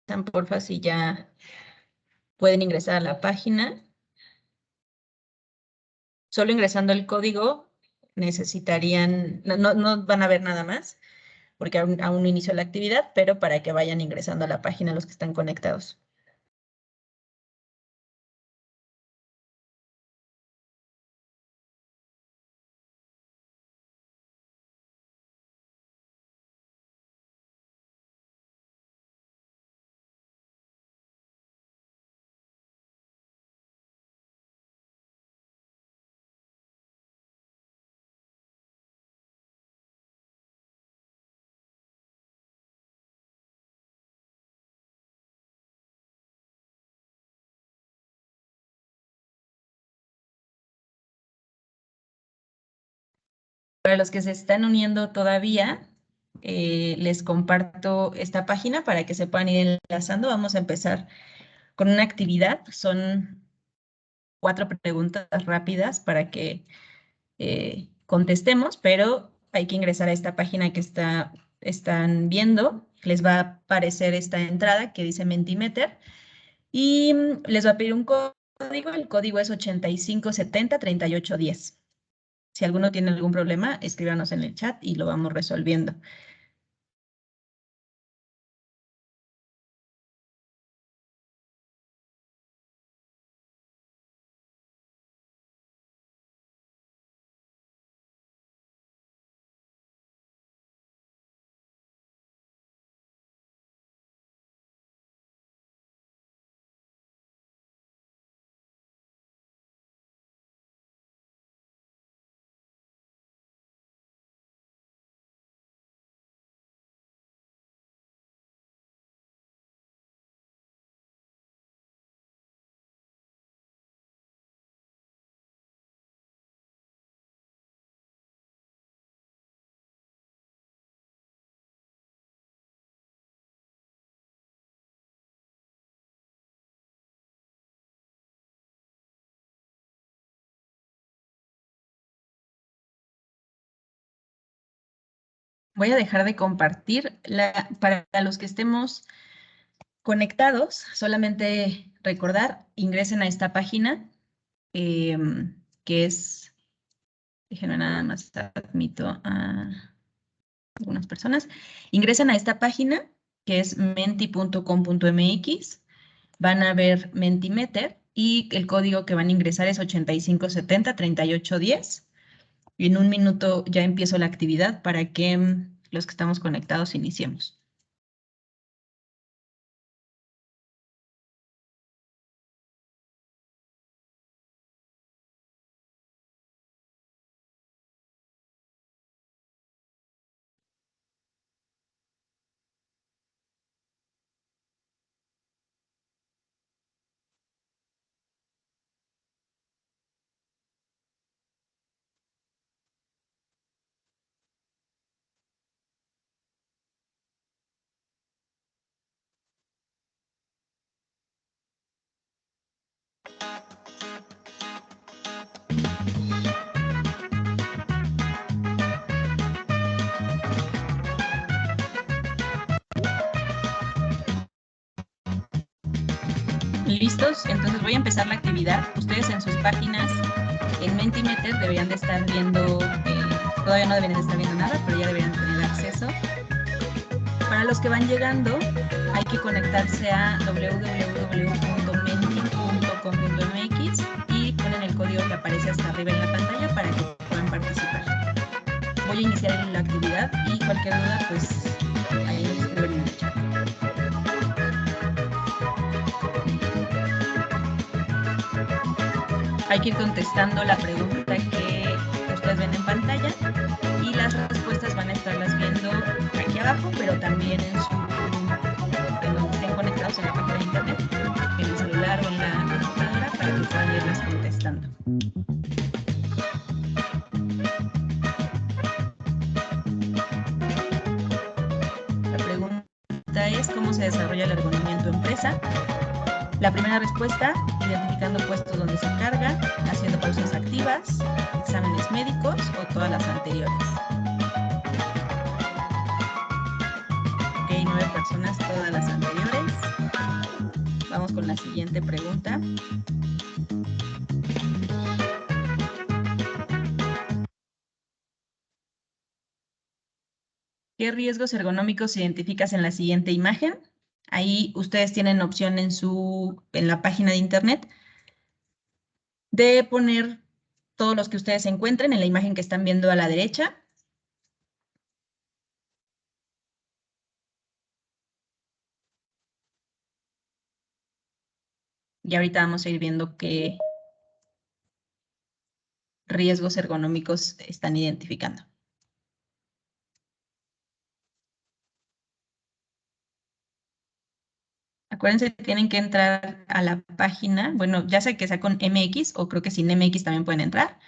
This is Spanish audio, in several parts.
porfa, si ya pueden ingresar a la página. Solo ingresando el código necesitarían, no van a ver nada más, porque aún no inició la actividad, pero para que vayan ingresando a la página los que están conectados. Para los que se están uniendo todavía, les comparto esta página para que se puedan ir enlazando. Vamos a empezar con una actividad. Son 4 preguntas rápidas para que contestemos, pero hay que ingresar a esta página que están viendo. Les va a aparecer esta entrada que dice Mentimeter y les va a pedir un código. El código es 85703810. Si alguno tiene algún problema, escríbanos en el chat y lo vamos resolviendo. Voy a dejar de compartir. Para los que estemos conectados, solamente recordar, ingresen a esta página, que es, déjenme nada más, admito a algunas personas. Ingresen a esta página, que es menti.com.mx, van a ver Mentimeter y el código que van a ingresar es 85703810. Y en un minuto ya empiezo la actividad para que los que estamos conectados iniciemos. ¿Listos? Entonces voy a empezar la actividad. Ustedes en sus páginas en Mentimeter deberían de estar viendo, todavía no deberían de estar viendo nada, pero ya deberían tener acceso. Para los que van llegando, hay que conectarse a www.menti.com.mx y ponen el código que aparece hasta arriba en la pantalla para que puedan participar. Voy a iniciar la actividad y cualquier duda, pues ahí nos escriben en el chat. Hay que ir contestando la pregunta que ustedes ven en pantalla y las respuestas van a estarlas viendo aquí abajo, pero también en donde estén conectados en la página de internet, en el celular o en la computadora, para que puedan irlas contestando. La pregunta es: ¿cómo se desarrolla el ergonomía en tu empresa? La primera respuesta: identificando puestos donde se carga, haciendo pausas activas, exámenes médicos o todas las anteriores. Ok, 9 personas, todas las anteriores. con la siguiente pregunta. ¿Qué riesgos ergonómicos identificas en la siguiente imagen? Ahí ustedes tienen opción en la página de internet de poner todos los que ustedes encuentren en la imagen que están viendo a la derecha. Y ahorita vamos a ir viendo qué riesgos ergonómicos están identificando. Acuérdense que tienen que entrar a la página, bueno, ya sea que sea con MX o creo que sin MX también pueden entrar,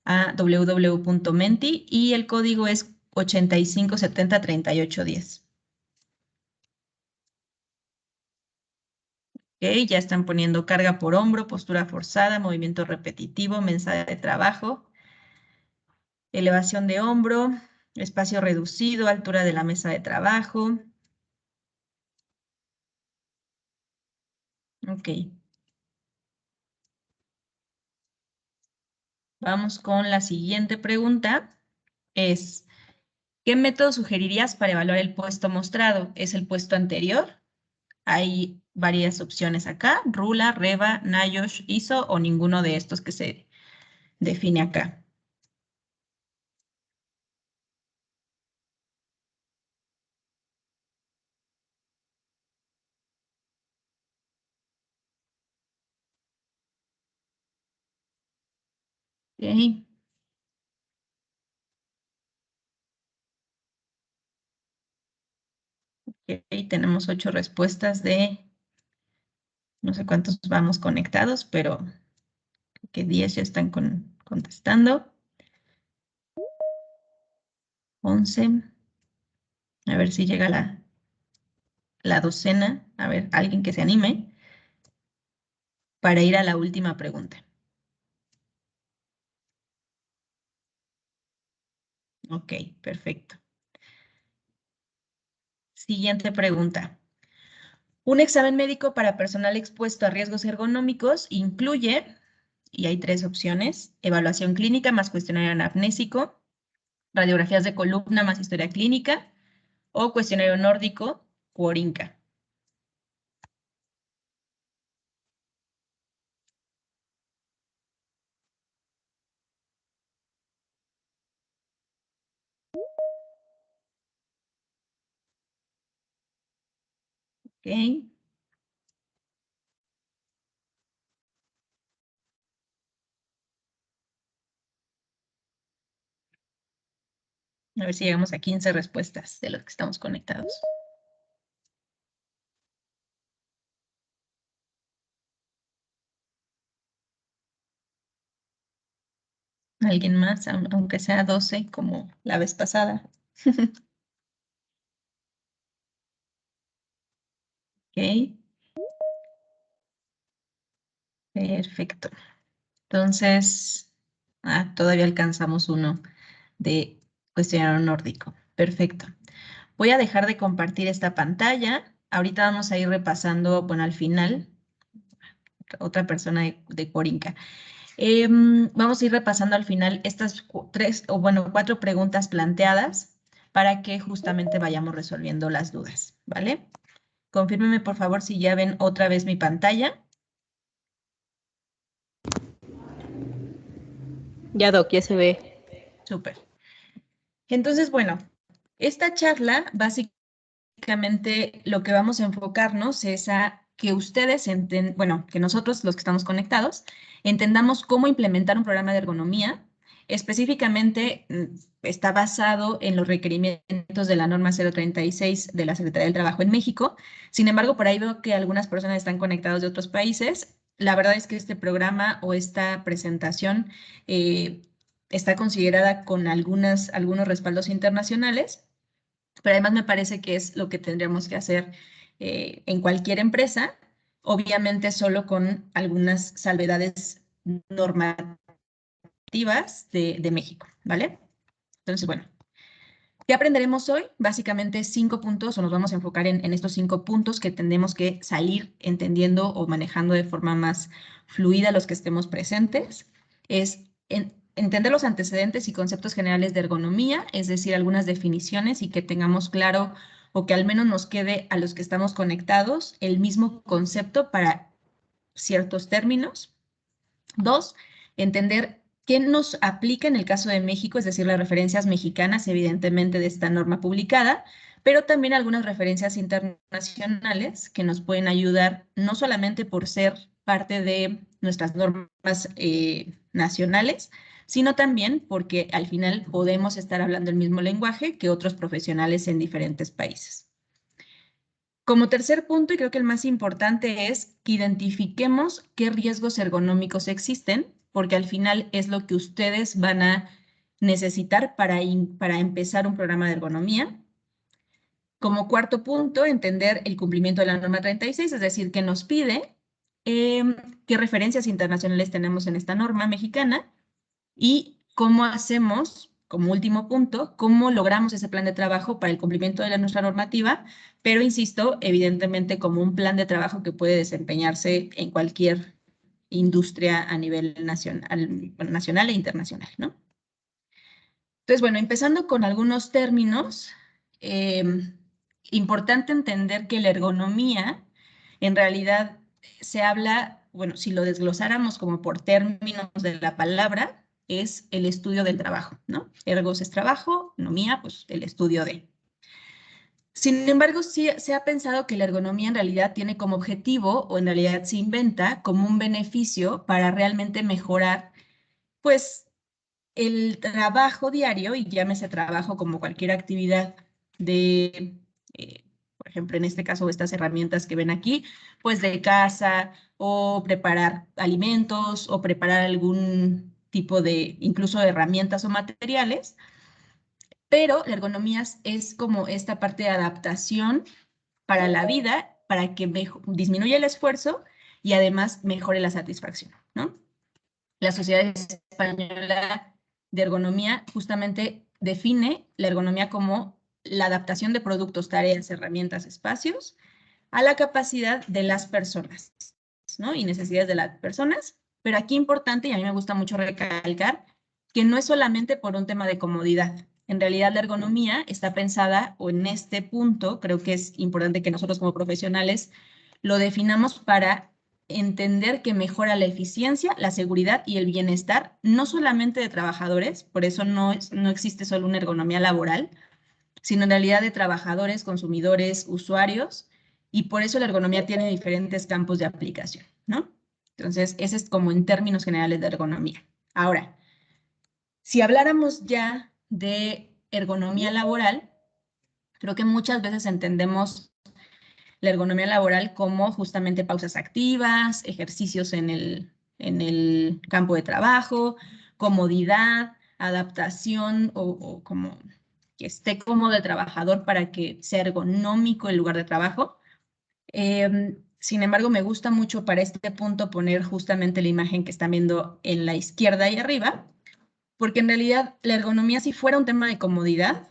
a www.menti y el código es 85703810. Ok, ya están poniendo carga por hombro, postura forzada, movimiento repetitivo, mesa de trabajo, elevación de hombro, espacio reducido, altura de la mesa de trabajo. Ok. Vamos con la siguiente pregunta. Es, ¿qué método sugerirías para evaluar el puesto mostrado? ¿Es el puesto anterior? Hay varias opciones acá, Rula, Reva, NIOSH, ISO o ninguno de estos que se define acá. Ok. Ok, tenemos 8 respuestas de, no sé cuántos vamos conectados, pero creo que 10 ya están contestando. 11. A ver si llega la docena. A ver, alguien que se anime para ir a la última pregunta. Ok, perfecto. Siguiente pregunta. Un examen médico para personal expuesto a riesgos ergonómicos incluye, y hay 3 opciones, evaluación clínica más cuestionario anamnésico, radiografías de columna más historia clínica o cuestionario nórdico por INCA. Ok. A ver si llegamos a 15 respuestas de los que estamos conectados. ¿Alguien más? Aunque sea 12 como la vez pasada. Ok. Perfecto. Entonces, todavía alcanzamos uno de cuestionario nórdico. Perfecto. Voy a dejar de compartir esta pantalla. Ahorita vamos a ir repasando, bueno, al final, otra persona de Corinca. Vamos a ir repasando al final estas 3, o bueno, 4 preguntas planteadas para que justamente vayamos resolviendo las dudas, ¿vale? Confírmeme, por favor, si ya ven otra vez mi pantalla. Ya, Doc, ya se ve. Súper. Entonces, bueno, esta charla básicamente lo que vamos a enfocarnos es a que ustedes, bueno, que nosotros los que estamos conectados, entendamos cómo implementar un programa de ergonomía. Específicamente está basado en los requerimientos de la norma 036 de la Secretaría del Trabajo en México. Sin embargo, por ahí veo que algunas personas están conectadas de otros países. La verdad es que este programa o esta presentación está considerada con algunos respaldos internacionales, pero además me parece que es lo que tendríamos que hacer en cualquier empresa, obviamente solo con algunas salvedades normativas de México, ¿vale? Entonces, bueno, ¿Qué aprenderemos hoy? Básicamente 5 puntos, o nos vamos a enfocar en estos 5 puntos que tenemos que salir entendiendo o manejando de forma más fluida los que estemos presentes. Es entender los antecedentes y conceptos generales de ergonomía, es decir, algunas definiciones y que tengamos claro o que al menos nos quede a los que estamos conectados el mismo concepto para ciertos términos. 2, entender qué nos aplica en el caso de México, es decir, las referencias mexicanas, evidentemente, de esta norma publicada, pero también algunas referencias internacionales que nos pueden ayudar, no solamente por ser parte de nuestras normas nacionales, sino también porque al final podemos estar hablando el mismo lenguaje que otros profesionales en diferentes países. Como tercer punto, y creo que el más importante, es que identifiquemos qué riesgos ergonómicos existen, porque al final es lo que ustedes van a necesitar para empezar un programa de ergonomía. Como cuarto punto, entender el cumplimiento de la norma 36, es decir, qué nos pide, qué referencias internacionales tenemos en esta norma mexicana y cómo hacemos, como último punto, cómo logramos ese plan de trabajo para el cumplimiento de nuestra normativa, pero insisto, evidentemente como un plan de trabajo que puede desempeñarse en cualquier industria a nivel nacional e internacional, ¿no? Entonces, bueno, empezando con algunos términos, importante entender que la ergonomía en realidad se habla, bueno, si lo desglosáramos como por términos de la palabra, es el estudio del trabajo, ¿no? Ergos es trabajo, nomía, pues el estudio de. Sin embargo, sí se ha pensado que la ergonomía en realidad tiene como objetivo, o en realidad se inventa como un beneficio para realmente mejorar, pues, el trabajo diario, y llámese trabajo como cualquier actividad de, por ejemplo, en este caso, estas herramientas que ven aquí, pues de casa, o preparar alimentos, o preparar algún tipo de, incluso de herramientas o materiales, pero la ergonomía es como esta parte de adaptación para la vida, para que disminuya el esfuerzo y además mejore la satisfacción, ¿no? La Sociedad Española de Ergonomía justamente define la ergonomía como la adaptación de productos, tareas, herramientas, espacios a la capacidad de las personas, ¿no? Y necesidades de las personas. Pero aquí importante, y a mí me gusta mucho recalcar, que no es solamente por un tema de comodidad. En realidad la ergonomía está pensada, o en este punto, creo que es importante que nosotros como profesionales lo definamos para entender que mejora la eficiencia, la seguridad y el bienestar, no solamente de trabajadores, por eso no existe solo una ergonomía laboral, sino en realidad de trabajadores, consumidores, usuarios, y por eso la ergonomía tiene diferentes campos de aplicación, ¿no? Entonces, ese es como en términos generales de ergonomía. Ahora, si habláramos ya de ergonomía laboral, creo que muchas veces entendemos la ergonomía laboral como justamente pausas activas, ejercicios en el campo de trabajo, comodidad, adaptación o como que esté cómodo el trabajador para que sea ergonómico el lugar de trabajo. Sin embargo, me gusta mucho para este punto poner justamente la imagen que están viendo en la izquierda y arriba, porque en realidad la ergonomía, si fuera un tema de comodidad,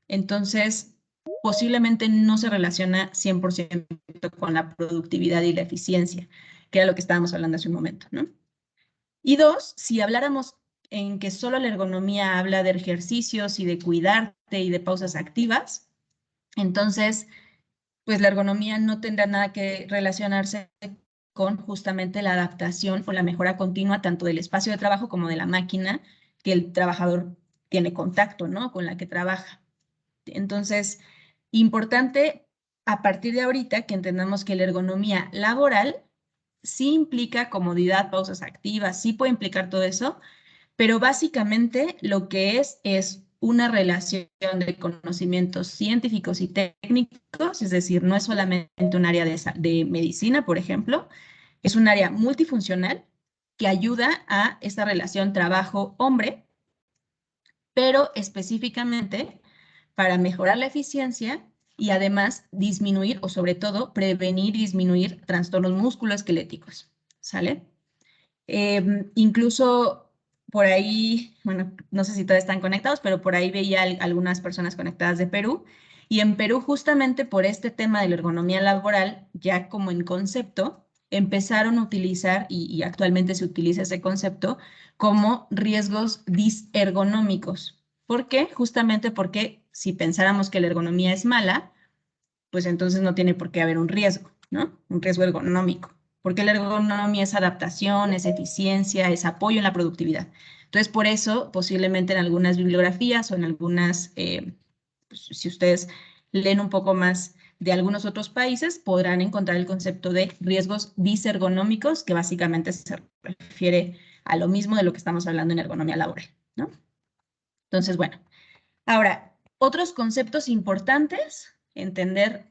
entonces posiblemente no se relaciona 100% con la productividad y la eficiencia, que era lo que estábamos hablando hace un momento, ¿no? Y dos, si habláramos en que solo la ergonomía habla de ejercicios y de cuidarte y de pausas activas, entonces, pues la ergonomía no tendrá nada que relacionarse con justamente la adaptación o la mejora continua tanto del espacio de trabajo como de la máquina que el trabajador tiene contacto, ¿no? Con la que trabaja. Entonces, importante a partir de ahorita que entendamos que la ergonomía laboral sí implica comodidad, pausas activas, sí puede implicar todo eso, pero básicamente lo que es una relación de conocimientos científicos y técnicos, es decir, no es solamente un área de medicina, por ejemplo, es un área multifuncional que ayuda a esta relación trabajo-hombre, pero específicamente para mejorar la eficiencia y además disminuir o sobre todo prevenir y disminuir trastornos musculoesqueléticos, ¿sale? Incluso por ahí, bueno, no sé si todos están conectados, pero por ahí veía algunas personas conectadas de Perú. Y en Perú, justamente por este tema de la ergonomía laboral, ya como en concepto, empezaron a utilizar, y actualmente se utiliza ese concepto, como riesgos disergonómicos. ¿Por qué? Justamente porque si pensáramos que la ergonomía es mala, pues entonces no tiene por qué haber un riesgo, ¿no? Un riesgo ergonómico. Porque la ergonomía es adaptación, es eficiencia, es apoyo en la productividad. Entonces, por eso, posiblemente en algunas bibliografías o en algunas, pues, si ustedes leen un poco más de algunos otros países, podrán encontrar el concepto de riesgos disergonómicos, que básicamente se refiere a lo mismo de lo que estamos hablando en ergonomía laboral, ¿no? Entonces, bueno, ahora, otros conceptos importantes, entender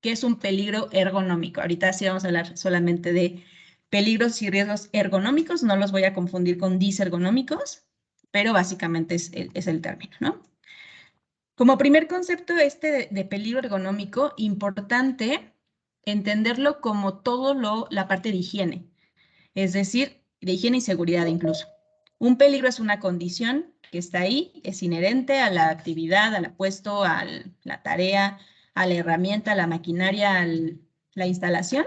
qué es un peligro ergonómico. Ahorita sí vamos a hablar solamente de peligros y riesgos ergonómicos, no los voy a confundir con disergonómicos, pero básicamente es el término, ¿no? Como primer concepto de peligro ergonómico, importante entenderlo como la parte de higiene, es decir, de higiene y seguridad incluso. Un peligro es una condición que está ahí, es inherente a la actividad, al apuesto, a la tarea, a la herramienta, a la maquinaria, a la instalación,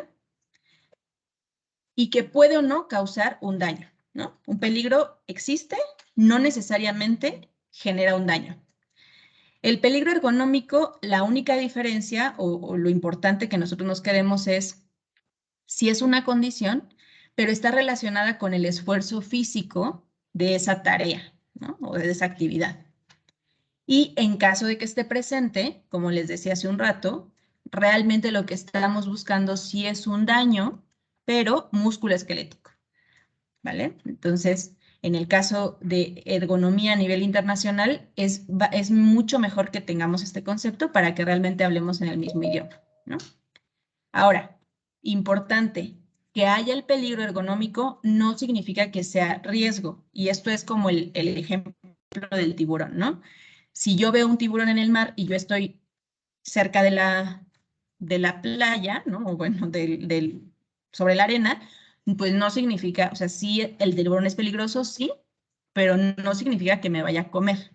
y que puede o no causar un daño, ¿no? Un peligro existe, no necesariamente genera un daño. El peligro ergonómico, la única diferencia o lo importante que nosotros nos queremos es si es una condición, pero está relacionada con el esfuerzo físico de esa tarea, ¿no? O de esa actividad. Y en caso de que esté presente, como les decía hace un rato, realmente lo que estamos buscando sí es un daño, pero musculoesquelético, ¿vale? Entonces, en el caso de ergonomía a nivel internacional, es mucho mejor que tengamos este concepto para que realmente hablemos en el mismo idioma, ¿no? Ahora, importante, que haya el peligro ergonómico no significa que sea riesgo. Y esto es como el ejemplo del tiburón, ¿no? Si yo veo un tiburón en el mar y yo estoy cerca de la playa, ¿no? O bueno, sobre la arena, pues no significa, o sea, sí, el tiburón es peligroso, sí, pero no significa que me vaya a comer.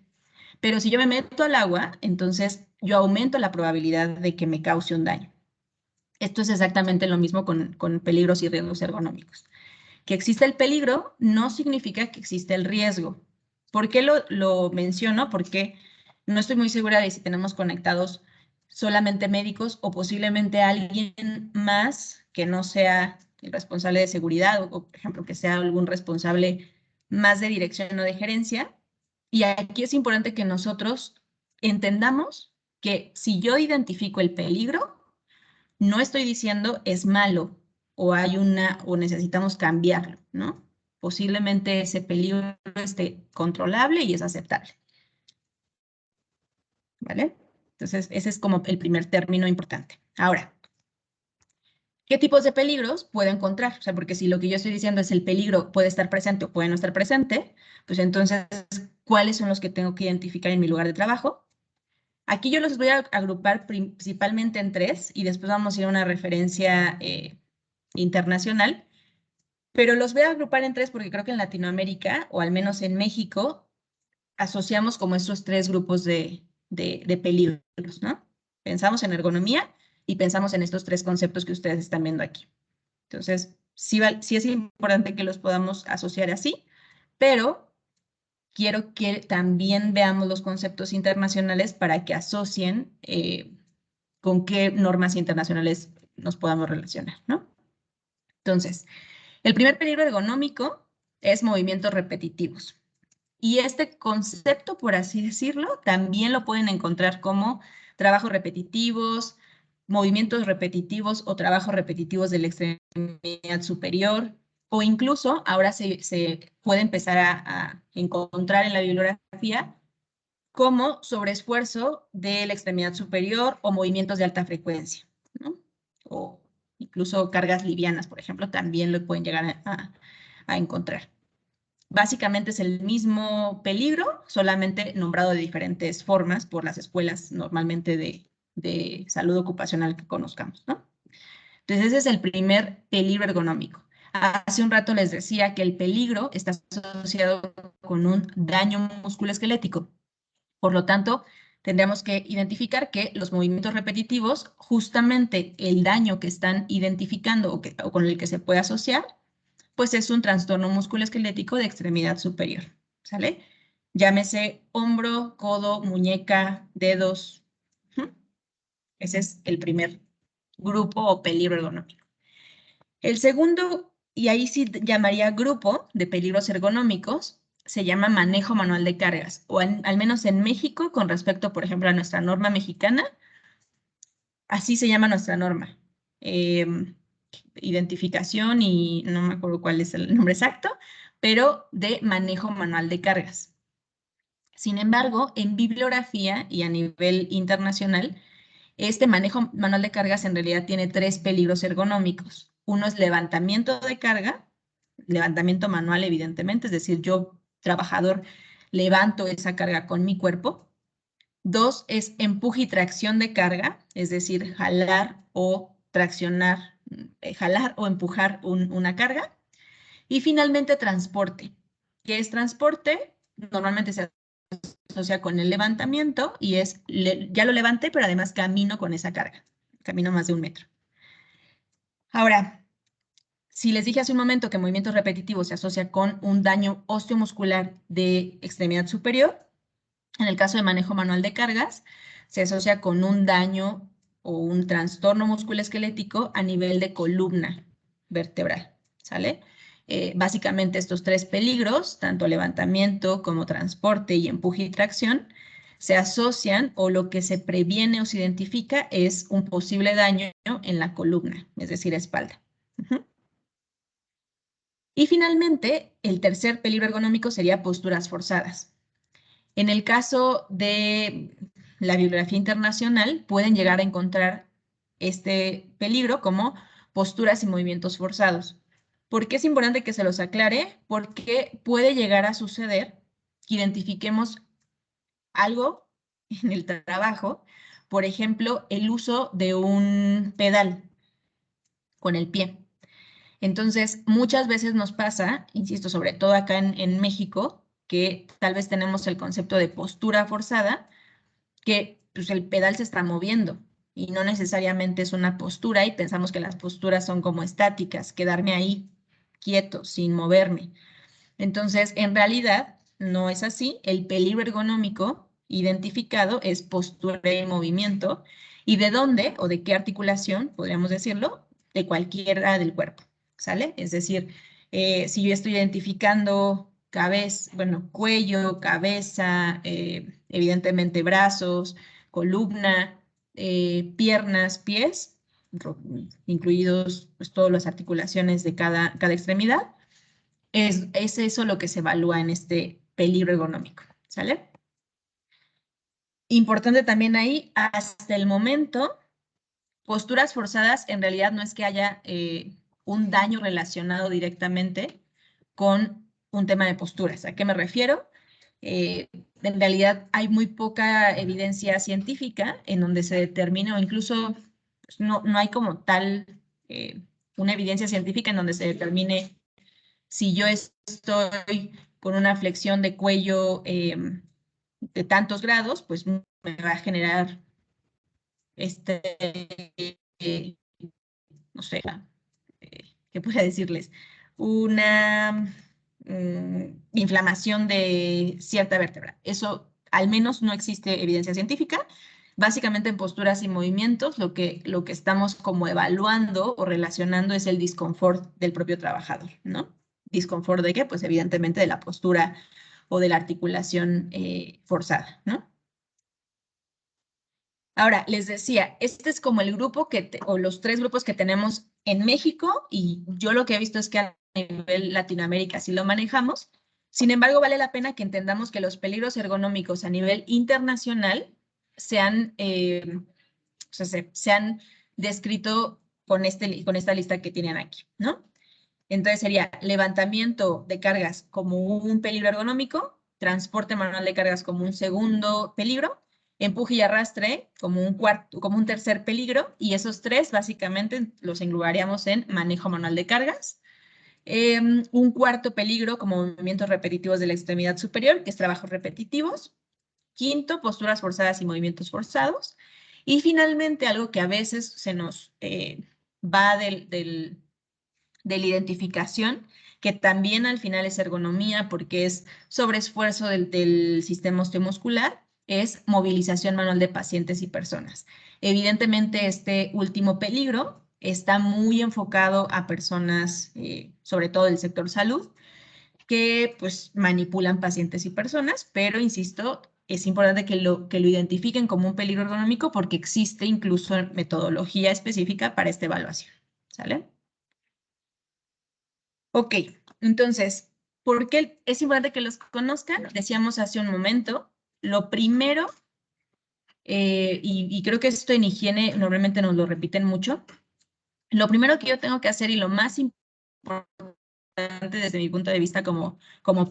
Pero si yo me meto al agua, entonces yo aumento la probabilidad de que me cause un daño. Esto es exactamente lo mismo con peligros y riesgos ergonómicos. Que existe el peligro no significa que existe el riesgo. ¿Por qué lo menciono? Porque no estoy muy segura de si tenemos conectados solamente médicos o posiblemente alguien más que no sea el responsable de seguridad o, por ejemplo, que sea algún responsable más de dirección o de gerencia. Y aquí es importante que nosotros entendamos que si yo identifico el peligro, no estoy diciendo es malo o necesitamos cambiarlo, ¿no? Posiblemente ese peligro esté controlable y es aceptable, ¿vale? Entonces, ese es como el primer término importante. Ahora, ¿qué tipos de peligros puedo encontrar? O sea, porque si lo que yo estoy diciendo es el peligro puede estar presente o puede no estar presente, pues entonces, ¿cuáles son los que tengo que identificar en mi lugar de trabajo? Aquí yo los voy a agrupar principalmente en tres y después vamos a ir a una referencia internacional, pero los voy a agrupar en tres porque creo que en Latinoamérica, o al menos en México, asociamos como estos tres grupos de peligros, ¿no? Pensamos en ergonomía y pensamos en estos tres conceptos que ustedes están viendo aquí. Entonces, sí es importante que los podamos asociar así, pero quiero que también veamos los conceptos internacionales para que asocien con qué normas internacionales nos podamos relacionar, ¿no? Entonces, el primer peligro ergonómico es movimientos repetitivos. Y este concepto, por así decirlo, también lo pueden encontrar como trabajos repetitivos, movimientos repetitivos o trabajos repetitivos de la extremidad superior, o incluso ahora se puede empezar a encontrar en la bibliografía como sobreesfuerzo de la extremidad superior o movimientos de alta frecuencia, ¿no? O incluso cargas livianas, por ejemplo, también lo pueden llegar a encontrar. Básicamente es el mismo peligro, solamente nombrado de diferentes formas por las escuelas normalmente de salud ocupacional que conozcamos, ¿no? Entonces ese es el primer peligro ergonómico. Hace un rato les decía que el peligro está asociado con un daño musculoesquelético. Por lo tanto, tendríamos que identificar que los movimientos repetitivos, justamente el daño que están identificando o con el que se puede asociar, pues es un trastorno musculoesquelético de extremidad superior, ¿sale? Llámese hombro, codo, muñeca, dedos. Ese es el primer grupo o peligro ergonómico. El segundo, y ahí sí llamaría grupo de peligros ergonómicos, se llama manejo manual de cargas, o al menos en México, con respecto, por ejemplo, a nuestra norma mexicana, así se llama nuestra norma. Identificación y no me acuerdo cuál es el nombre exacto, pero de manejo manual de cargas. Sin embargo, en bibliografía y a nivel internacional, este manejo manual de cargas en realidad tiene 3 peligros ergonómicos. Uno es levantamiento de carga, levantamiento manual evidentemente, es decir, yo, trabajador, levanto esa carga con mi cuerpo. 2 es empuje y tracción de carga, es decir, jalar o traccionar, jalar o empujar una carga. Y finalmente, transporte. ¿Qué es transporte? Normalmente se asocia con el levantamiento y es, ya lo levanté, pero además camino con esa carga. Camino más de 1 metro. Ahora, si les dije hace un momento que movimientos repetitivos se asocia con un daño osteomuscular de extremidad superior, en el caso de manejo manual de cargas, se asocia con un daño o un trastorno musculoesquelético a nivel de columna vertebral, ¿sale? Básicamente estos 3 peligros, tanto levantamiento como transporte y empuje y tracción, se asocian o lo que se previene o se identifica es un posible daño en la columna, es decir, espalda. Y finalmente, el tercer peligro ergonómico sería posturas forzadas. En el caso de la bibliografía internacional, pueden llegar a encontrar este peligro como posturas y movimientos forzados. ¿Por qué es importante que se los aclare? Porque puede llegar a suceder que identifiquemos algo en el trabajo, por ejemplo, el uso de un pedal con el pie. Entonces, muchas veces nos pasa, insisto, sobre todo acá en México, que tal vez tenemos el concepto de postura forzada, que pues, el pedal se está moviendo y no necesariamente es una postura y pensamos que las posturas son como estáticas, quedarme ahí quieto, sin moverme. Entonces, en realidad, no es así. El peligro ergonómico identificado es postura y movimiento. ¿Y de dónde o de qué articulación, podríamos decirlo? De cualquiera del cuerpo, ¿sale? Es decir, si yo estoy identificando cabeza, bueno, cuello, cabeza, evidentemente brazos, columna, piernas, pies, incluidos pues, todas las articulaciones de cada extremidad, es eso lo que se evalúa en este peligro ergonómico, ¿sale? Importante también ahí, hasta el momento, posturas forzadas en realidad no es que haya un daño relacionado directamente con un tema de posturas. ¿A qué me refiero? En realidad hay muy poca evidencia científica en donde se determine o incluso pues, no hay como tal una evidencia científica en donde se determine si yo estoy con una flexión de cuello de tantos grados, pues me va a generar eh, no sé, ¿qué puedo decirles? Una inflamación de cierta vértebra. Eso al menos no existe evidencia científica. Básicamente en posturas y movimientos lo que estamos como evaluando o relacionando es el disconfort del propio trabajador, ¿no? ¿Disconfort de qué? Pues evidentemente de la postura o de la articulación forzada, ¿no? Ahora, les decía, este es como el grupo o los 3 grupos que tenemos en México y yo lo que he visto es que a nivel Latinoamérica sí lo manejamos. Sin embargo, vale la pena que entendamos que los peligros ergonómicos a nivel internacional se han descrito con esta lista que tienen aquí, ¿no? Entonces sería levantamiento de cargas como un peligro ergonómico, transporte manual de cargas como un segundo peligro, empuje y arrastre como un tercer peligro, y esos 3 básicamente los englobaríamos en manejo manual de cargas. Un cuarto peligro como movimientos repetitivos de la extremidad superior, que es trabajos repetitivos. Quinto, posturas forzadas y movimientos forzados. Y finalmente, algo que a veces se nos va de la identificación, que también al final es ergonomía porque es sobreesfuerzo del sistema osteomuscular, es movilización manual de pacientes y personas. Evidentemente, este último peligro está muy enfocado a personas, sobre todo del sector salud, que pues manipulan pacientes y personas, pero insisto, es importante que lo identifiquen como un peligro ergonómico porque existe incluso metodología específica para esta evaluación. ¿Sale? Ok, entonces, ¿por qué es importante que los conozcan? Decíamos hace un momento, lo primero, y creo que esto en higiene normalmente nos lo repiten mucho, lo primero que yo tengo que hacer y lo más importante desde mi punto de vista como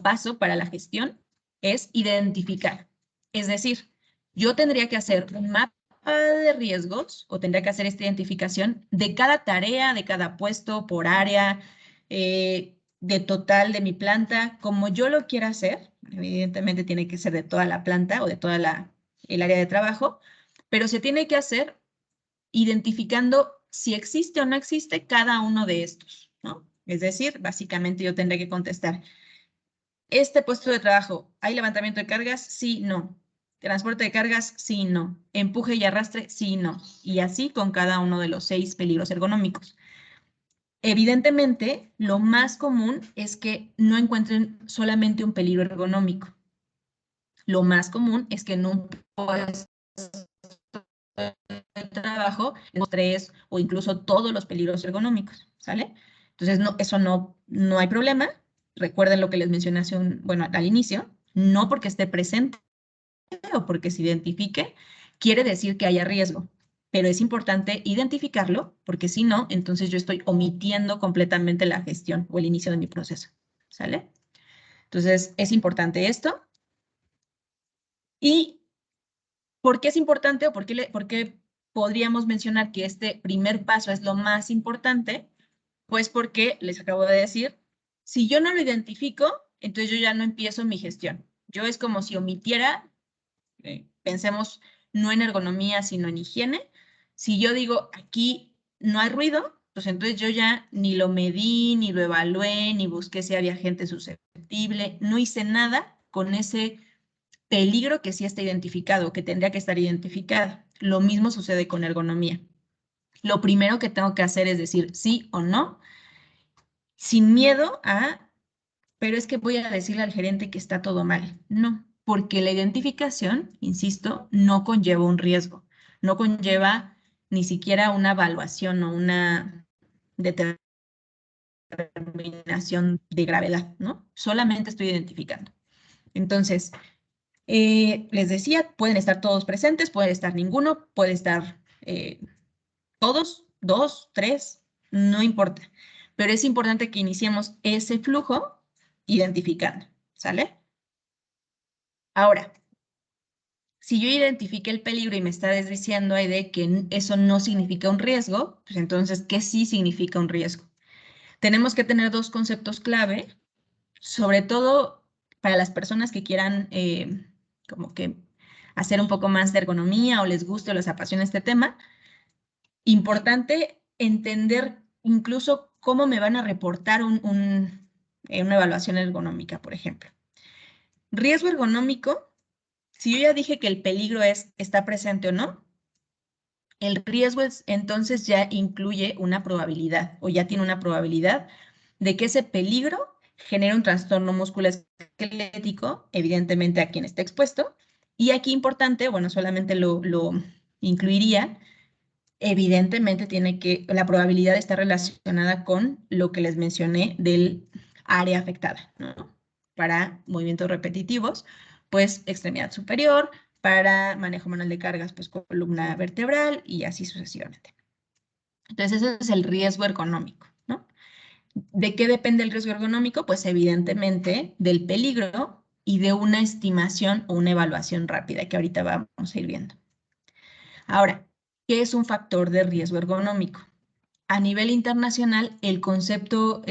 paso para la gestión es identificar. Es decir, yo tendría que hacer un mapa de riesgos o tendría que hacer esta identificación de cada tarea, de cada puesto por área, de total de mi planta, como yo lo quiera hacer. Evidentemente tiene que ser de toda la planta o de toda el área de trabajo, pero se tiene que hacer identificando si existe o no existe cada uno de estos, ¿no? Es decir, básicamente yo tendré que contestar, ¿este puesto de trabajo hay levantamiento de cargas? Sí, no. ¿Transporte de cargas? Sí, no. ¿Empuje y arrastre? Sí, no. Y así con cada uno de los 6 peligros ergonómicos. Evidentemente, lo más común es que no encuentren solamente un peligro ergonómico. Lo más común es que en un puesto de trabajo, los 3 o incluso todos los peligros ergonómicos, ¿sale? Entonces, no, eso no hay problema. Recuerden lo que les mencioné bueno, al inicio, no porque esté presente o porque se identifique, quiere decir que haya riesgo, pero es importante identificarlo, porque si no, entonces yo estoy omitiendo completamente la gestión o el inicio de mi proceso, ¿sale? Entonces, es importante esto. ¿Y por qué es importante o por qué podríamos mencionar que este primer paso es lo más importante? Pues porque, les acabo de decir, si yo no lo identifico, entonces yo ya no empiezo mi gestión. Yo es como si omitiera, pensemos no en ergonomía, sino en higiene. Si yo digo, aquí no hay ruido, pues entonces yo ya ni lo medí, ni lo evalué, ni busqué si había gente susceptible, no hice nada con ese peligro que sí está identificado, que tendría que estar identificado. Lo mismo sucede con ergonomía. Lo primero que tengo que hacer es decir sí o no, sin miedo a, pero es que voy a decirle al gerente que está todo mal. No, porque la identificación, insisto, no conlleva un riesgo, no conlleva ni siquiera una evaluación o una determinación de gravedad, ¿no? Solamente estoy identificando. Entonces, les decía, pueden estar todos presentes, puede estar ninguno, puede estar todos, 2, 3, no importa. Pero es importante que iniciemos ese flujo identificando, ¿sale? Ahora, si yo identifique el peligro y me está diciendo de que eso no significa un riesgo, pues entonces, ¿qué sí significa un riesgo? Tenemos que tener dos conceptos clave, sobre todo para las personas que quieran como que hacer un poco más de ergonomía o les guste o les apasiona este tema. Importante entender incluso cómo me van a reportar una evaluación ergonómica, por ejemplo. Riesgo ergonómico, si yo ya dije que el peligro está presente o no, el riesgo entonces ya incluye una probabilidad o ya tiene una probabilidad de que ese peligro genere un trastorno musculoesquelético, evidentemente a quien esté expuesto. Y aquí importante, bueno, solamente lo incluiría, evidentemente la probabilidad está relacionada con lo que les mencioné del área afectada, ¿no? Para movimientos repetitivos, pues extremidad superior, para manejo manual de cargas, pues columna vertebral y así sucesivamente. Entonces, ese es el riesgo ergonómico, ¿no? ¿De qué depende el riesgo ergonómico? Pues evidentemente del peligro y de una estimación o una evaluación rápida que ahorita vamos a ir viendo. Ahora, ¿qué es un factor de riesgo ergonómico? A nivel internacional, el concepto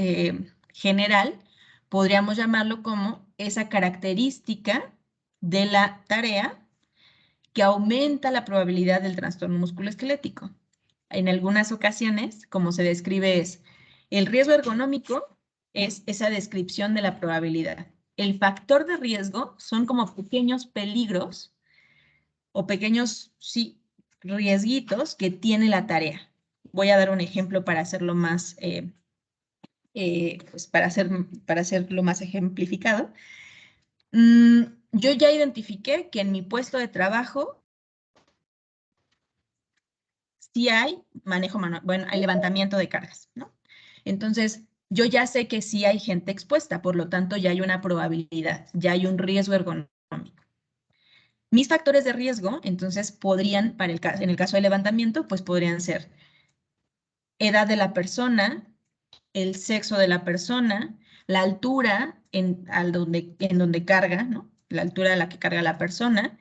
general, podríamos llamarlo como esa característica de la tarea que aumenta la probabilidad del trastorno musculoesquelético. En algunas ocasiones, como se describe, es el riesgo ergonómico es esa descripción de la probabilidad. El factor de riesgo son como pequeños peligros o pequeños, sí, riesguitos que tiene la tarea. Voy a dar un ejemplo para hacerlo más, pues para hacerlo más ejemplificado. Yo ya identifiqué que en mi puesto de trabajo sí hay manejo manual, bueno, hay levantamiento de cargas, ¿no? Entonces, yo ya sé que sí hay gente expuesta, por lo tanto, ya hay una probabilidad, ya hay un riesgo ergonómico. Mis factores de riesgo, entonces, podrían, en el caso del levantamiento, pues podrían ser edad de la persona, el sexo de la persona, la altura en donde carga, ¿no? La altura a la que carga la persona,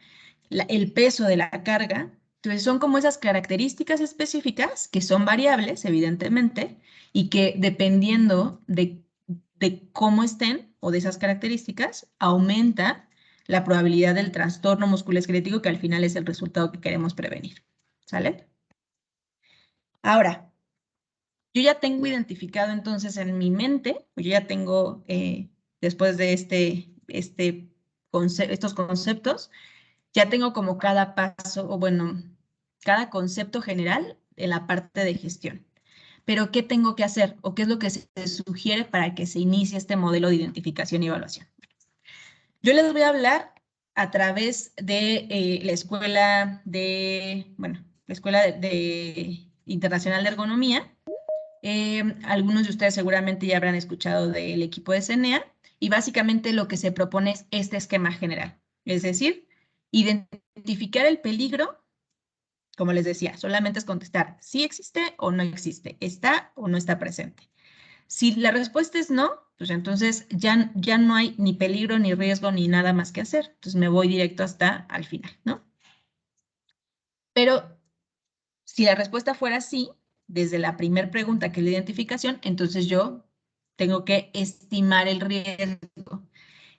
el peso de la carga. Entonces, son como esas características específicas que son variables, evidentemente, y que dependiendo de cómo estén o de esas características, aumenta la probabilidad del trastorno musculoesquelético, que al final es el resultado que queremos prevenir. ¿Sale? Ahora, yo ya tengo identificado entonces en mi mente, yo ya tengo, después de estos conceptos, ya tengo como cada paso, o bueno, cada concepto general en la parte de gestión. Pero, ¿qué tengo que hacer? ¿O qué es lo que se sugiere para que se inicie este modelo de identificación y evaluación? Yo les voy a hablar a través de la escuela bueno, la Escuela Internacional de Ergonomía. Algunos de ustedes seguramente ya habrán escuchado del equipo de CENEA, y básicamente lo que se propone es este esquema general. Es decir, identificar el peligro, como les decía, solamente es contestar si existe o no existe, está o no está presente. Si la respuesta es no, pues entonces ya no hay ni peligro, ni riesgo, ni nada más que hacer. Entonces me voy directo hasta al final, ¿no? Pero si la respuesta fuera sí, desde la primera pregunta, que es la identificación, entonces yo tengo que estimar el riesgo.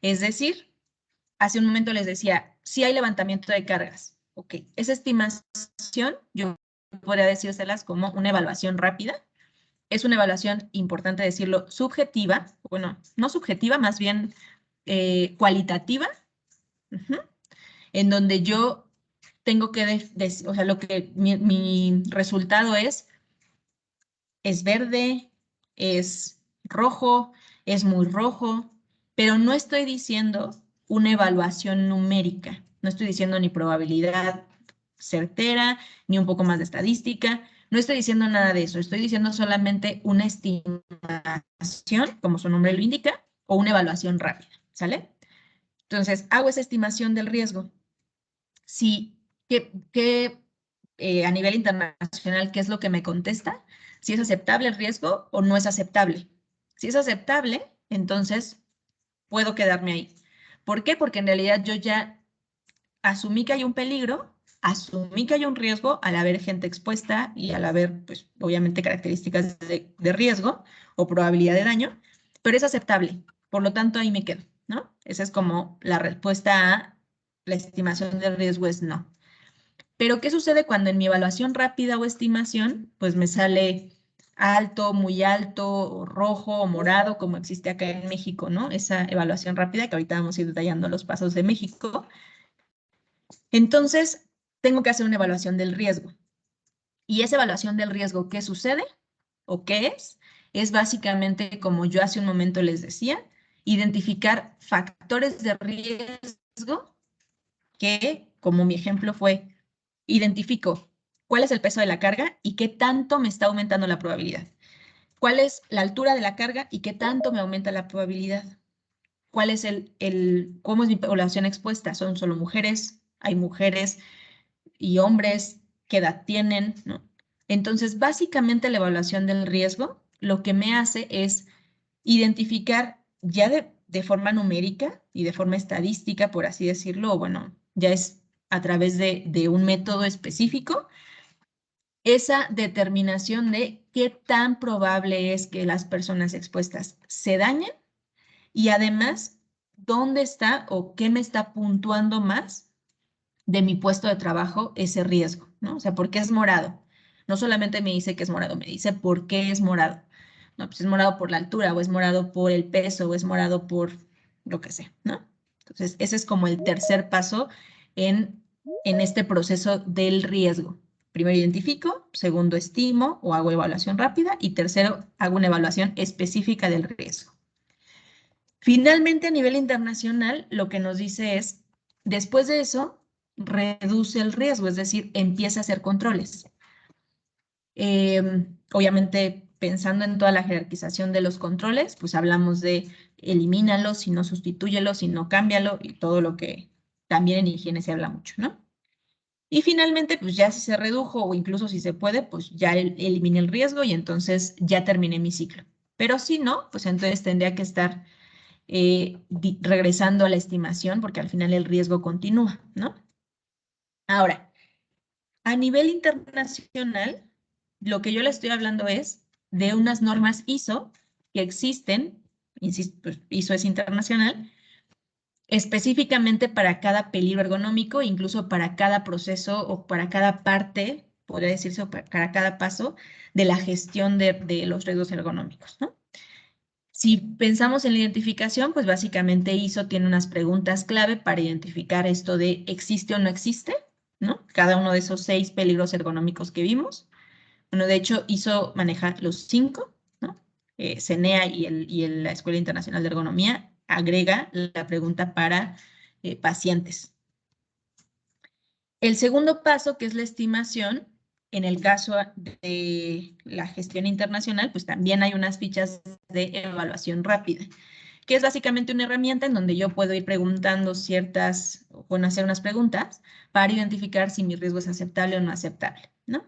Es decir, hace un momento les decía, si hay levantamiento de cargas. Ok, esa estimación yo podría decírselas como una evaluación rápida. Es una evaluación, importante decirlo, subjetiva, bueno, no subjetiva, más bien cualitativa, en donde yo tengo que, o sea, mi resultado es verde, es rojo, es muy rojo, pero no estoy diciendo una evaluación numérica, no estoy diciendo ni probabilidad certera, ni un poco más de estadística, no estoy diciendo nada de eso, estoy diciendo solamente una estimación, como su nombre lo indica, o una evaluación rápida, ¿sale? Entonces, hago esa estimación del riesgo. Si, a nivel internacional, ¿qué es lo que me contesta? Si es aceptable el riesgo o no es aceptable. Si es aceptable, entonces puedo quedarme ahí. ¿Por qué? Porque en realidad yo ya asumí que hay un peligro, asumí que hay un riesgo al haber gente expuesta y al haber, pues, obviamente características de riesgo o probabilidad de daño, pero es aceptable. Por lo tanto, ahí me quedo, ¿no? Esa es como la respuesta a la estimación del riesgo es no. Pero, ¿qué sucede cuando en mi evaluación rápida o estimación, pues me sale alto, muy alto, o rojo o morado, como existe acá en México, ¿no? Esa evaluación rápida, que ahorita vamos a ir detallando los pasos de México. Entonces, tengo que hacer una evaluación del riesgo. Y esa evaluación del riesgo, ¿qué sucede o qué es? Es básicamente, como yo hace un momento les decía, identificar factores de riesgo que, como mi ejemplo fue, identifico cuál es el peso de la carga y qué tanto me está aumentando la probabilidad. ¿Cuál es la altura de la carga y qué tanto me aumenta la probabilidad? ¿Cuál es cómo es mi población expuesta? ¿Son solo mujeres? ¿Hay mujeres y hombres? ¿Qué edad tienen? ¿No? Entonces, básicamente la evaluación del riesgo lo que me hace es identificar ya de forma numérica y de forma estadística, por así decirlo, o bueno, ya es a través de un método específico, esa determinación de qué tan probable es que las personas expuestas se dañen y además dónde está o qué me está puntuando más de mi puesto de trabajo ese riesgo, ¿no? O sea, ¿por qué es morado? No solamente me dice que es morado, me dice por qué es morado. No, pues es morado por la altura, o es morado por el peso, o es morado por lo que sea, ¿no? Entonces, ese es como el tercer paso en, en este proceso del riesgo. Primero identifico, segundo estimo o hago evaluación rápida y tercero hago una evaluación específica del riesgo. Finalmente, a nivel internacional, lo que nos dice es, después de eso, reduce el riesgo, es decir, empieza a hacer controles. Obviamente, pensando en toda la jerarquización de los controles, pues hablamos de elimínalos, si no sustitúyelo, si no cámbialo y todo lo que también en higiene se habla mucho, ¿no? Y finalmente, pues ya si se redujo o incluso si se puede, pues ya eliminé el riesgo y entonces ya terminé mi ciclo. Pero si no, pues entonces tendría que estar regresando a la estimación porque al final el riesgo continúa, ¿no? Ahora, a nivel internacional, lo que yo le estoy hablando es de unas normas ISO que existen, insisto, pues ISO es internacional, específicamente para cada peligro ergonómico, incluso para cada proceso o para cada parte, podría decirse, o para cada paso de la gestión de los riesgos ergonómicos, ¿no? Si pensamos en la identificación, pues básicamente ISO tiene unas preguntas clave para identificar esto de existe o no existe, ¿no? Cada uno de esos 6 peligros ergonómicos que vimos. Bueno, de hecho, ISO maneja los 5, ¿no? CENEA y la Escuela Internacional de Ergonomía agrega la pregunta para pacientes. El segundo paso, que es la estimación, en el caso de la gestión internacional, pues también hay unas fichas de evaluación rápida, que es básicamente una herramienta en donde yo puedo ir preguntando ciertas, bueno, hacer unas preguntas para identificar si mi riesgo es aceptable o no aceptable, ¿no?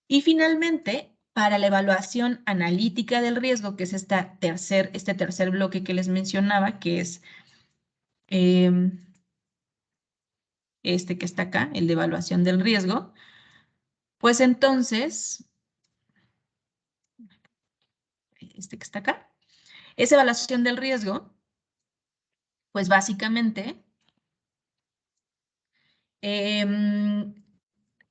Y finalmente, para la evaluación analítica del riesgo, que es este tercer bloque que les mencionaba, que es este que está acá, el de evaluación del riesgo, pues entonces, este que está acá, esa evaluación del riesgo, pues básicamente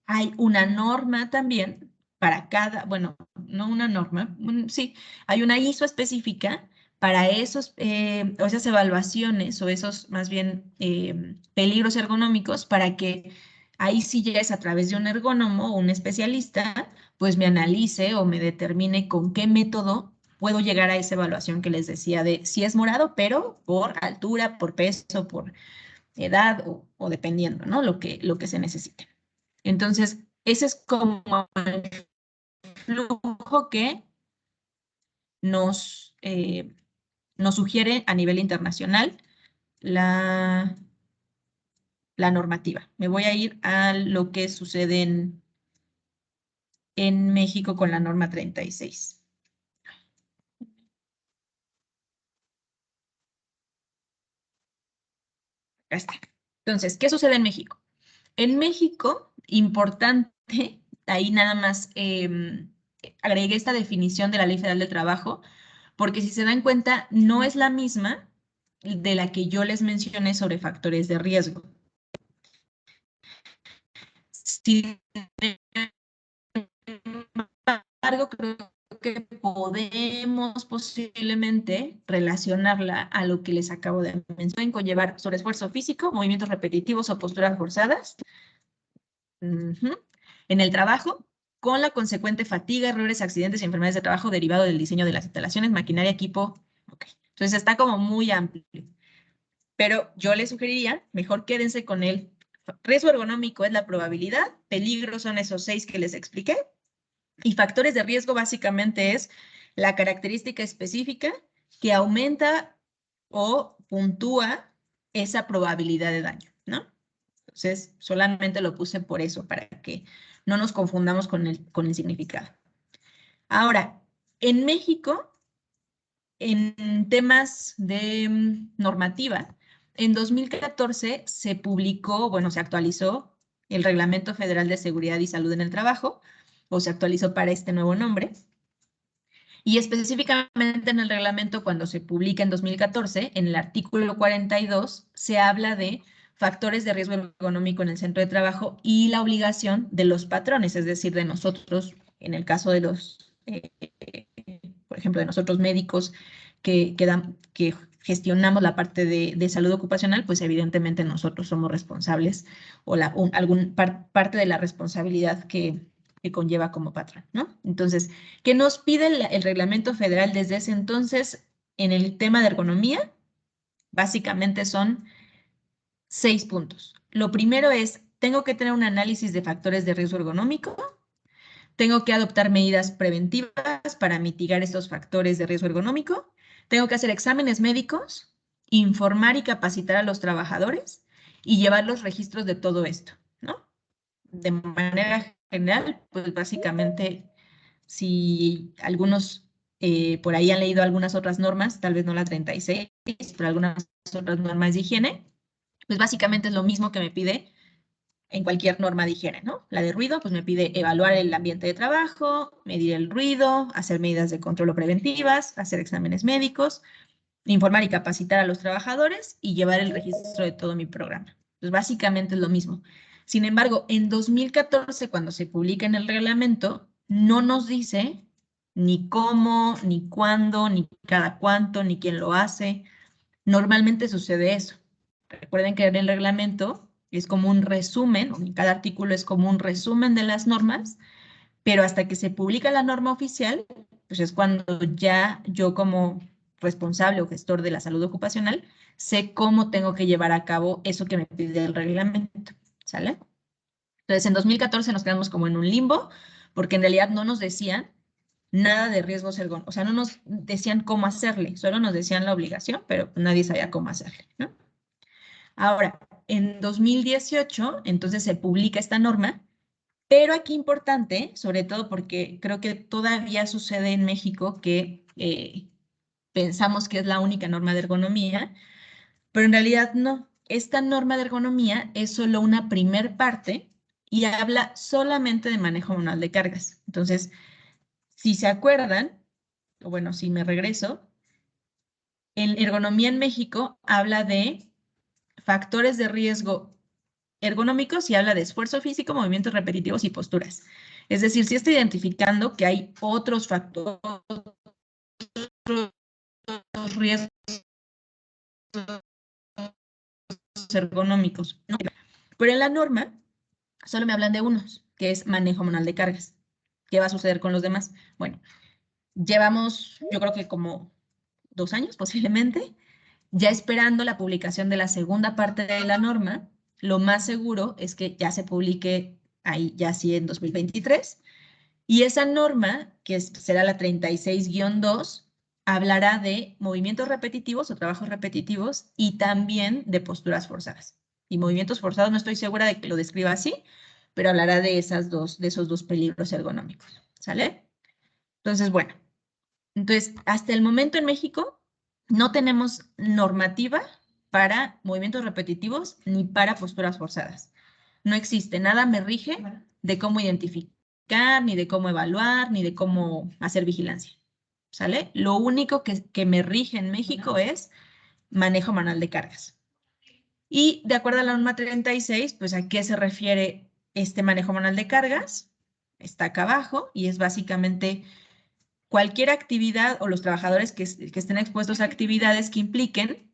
hay una norma también para cada, bueno, no una norma, sí, hay una ISO específica para esos, o esas evaluaciones o esos más bien peligros ergonómicos para que ahí sí ya es a través de un ergónomo o un especialista, pues me analice o me determine con qué método puedo llegar a esa evaluación que les decía de si es morado, pero por altura, por peso, por edad o dependiendo, ¿no? Lo que se necesite. Entonces, ese es como el flujo que nos, nos sugiere a nivel internacional la, la normativa. Me voy a ir a lo que sucede en México con la norma 36. Acá está. Entonces, ¿qué sucede en México? En México, importante, ahí nada más agregué esta definición de la Ley Federal del Trabajo, porque si se dan cuenta, no es la misma de la que yo les mencioné sobre factores de riesgo. Sin embargo, creo que podemos posiblemente relacionarla a lo que les acabo de mencionar. Pueden conllevar sobreesfuerzo físico, movimientos repetitivos o posturas forzadas en el trabajo, con la consecuente fatiga, errores, accidentes y enfermedades de trabajo derivado del diseño de las instalaciones, maquinaria, equipo. Okay. Entonces está como muy amplio. Pero yo les sugeriría, mejor quédense con el riesgo ergonómico es la probabilidad, peligros son esos 6 que les expliqué, y factores de riesgo básicamente es la característica específica que aumenta o puntúa esa probabilidad de daño, ¿no? Entonces, solamente lo puse por eso, para que no nos confundamos con el significado. Ahora, en México, en temas de normativa, en 2014 se publicó, bueno, se actualizó el Reglamento Federal de Seguridad y Salud en el Trabajo, o se actualizó para este nuevo nombre. Y específicamente en el reglamento, cuando se publica en 2014, en el artículo 42, se habla de factores de riesgo ergonómico en el centro de trabajo y la obligación de los patrones, es decir, de nosotros, en el caso de los, por ejemplo, de nosotros médicos que gestionamos la parte de salud ocupacional, pues evidentemente nosotros somos responsables o parte de la responsabilidad que conlleva como patrón, ¿no? Entonces, ¿qué nos pide el reglamento federal desde ese entonces en el tema de ergonomía? Básicamente son 6 puntos. Lo primero es, tengo que tener un análisis de factores de riesgo ergonómico, tengo que adoptar medidas preventivas para mitigar estos factores de riesgo ergonómico, tengo que hacer exámenes médicos, informar y capacitar a los trabajadores y llevar los registros de todo esto, ¿no? De manera general, pues básicamente, si algunos por ahí han leído algunas otras normas, tal vez no la 36, pero algunas otras normas de higiene, pues básicamente es lo mismo que me pide en cualquier norma de higiene, ¿no? La de ruido, pues me pide evaluar el ambiente de trabajo, medir el ruido, hacer medidas de control o preventivas, hacer exámenes médicos, informar y capacitar a los trabajadores y llevar el registro de todo mi programa. Pues básicamente es lo mismo. Sin embargo, en 2014, cuando se publica en el reglamento, no nos dice ni cómo, ni cuándo, ni cada cuánto, ni quién lo hace. Normalmente sucede eso. Recuerden que en el reglamento es como un resumen, o en cada artículo es como un resumen de las normas, pero hasta que se publica la norma oficial, pues es cuando ya yo como responsable o gestor de la salud ocupacional sé cómo tengo que llevar a cabo eso que me pide el reglamento, ¿sale? Entonces, en 2014 nos quedamos como en un limbo, porque en realidad no nos decían nada de riesgos ergonómicos, o sea, no nos decían cómo hacerle, solo nos decían la obligación, pero nadie sabía cómo hacerle, ¿no? Ahora, en 2018, entonces se publica esta norma, pero aquí importante, sobre todo porque creo que todavía sucede en México que pensamos que es la única norma de ergonomía, pero en realidad no. Esta norma de ergonomía es solo una primer parte y habla solamente de manejo manual de cargas. Entonces, si se acuerdan, o bueno, si me regreso, en ergonomía en México habla de factores de riesgo ergonómicos y habla de esfuerzo físico, movimientos repetitivos y posturas. Es decir, si está identificando que hay otros factores, otros riesgos ergonómicos, ¿no? Pero en la norma solo me hablan de unos, que es manejo manual de cargas. ¿Qué va a suceder con los demás? Bueno, llevamos, yo creo que como 2 años posiblemente, ya esperando la publicación de la segunda parte de la norma. Lo más seguro es que ya se publique ahí, ya sí en 2023. Y esa norma, que será la 36-2, hablará de movimientos repetitivos o trabajos repetitivos y también de posturas forzadas. Y movimientos forzados no estoy segura de que lo describa así, pero hablará de esos dos peligros ergonómicos. ¿Sale? Entonces, bueno, hasta el momento en México no tenemos normativa para movimientos repetitivos ni para posturas forzadas. No existe, nada me rige de cómo identificar, ni de cómo evaluar, ni de cómo hacer vigilancia. ¿Sale? Lo único que me rige en México es manejo manual de cargas. Y de acuerdo a la norma 36, pues ¿a qué se refiere este manejo manual de cargas? Está acá abajo y es básicamente cualquier actividad o los trabajadores que estén expuestos a actividades que impliquen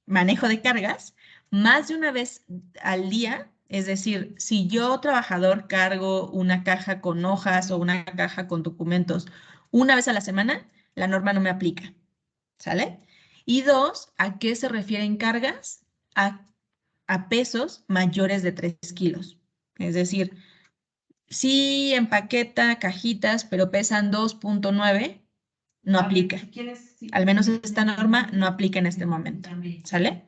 manejo de cargas más de una vez al día. Es decir, si yo, trabajador, cargo una caja con hojas o una caja con documentos una vez a la semana, la norma no me aplica. ¿Sale? Y 2, ¿a qué se refieren cargas? A pesos mayores de 3 kilos. Es decir, sí empaqueta cajitas, pero pesan 2.9, no aplica. Al menos esta norma no aplica en este momento. ¿Sale?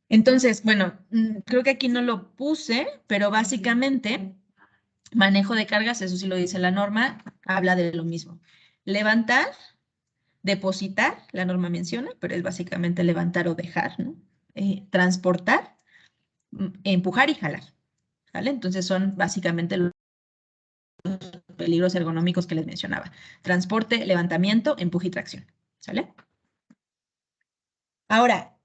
Entonces, bueno, creo que aquí no lo puse, pero básicamente manejo de cargas, eso sí lo dice la norma, habla de lo mismo. Levantar, depositar, la norma menciona, pero es básicamente levantar o dejar, ¿no? Transportar, empujar y jalar, ¿vale? Entonces son básicamente los peligros ergonómicos que les mencionaba. Transporte, levantamiento, empuje y tracción, ¿sale? Ahora,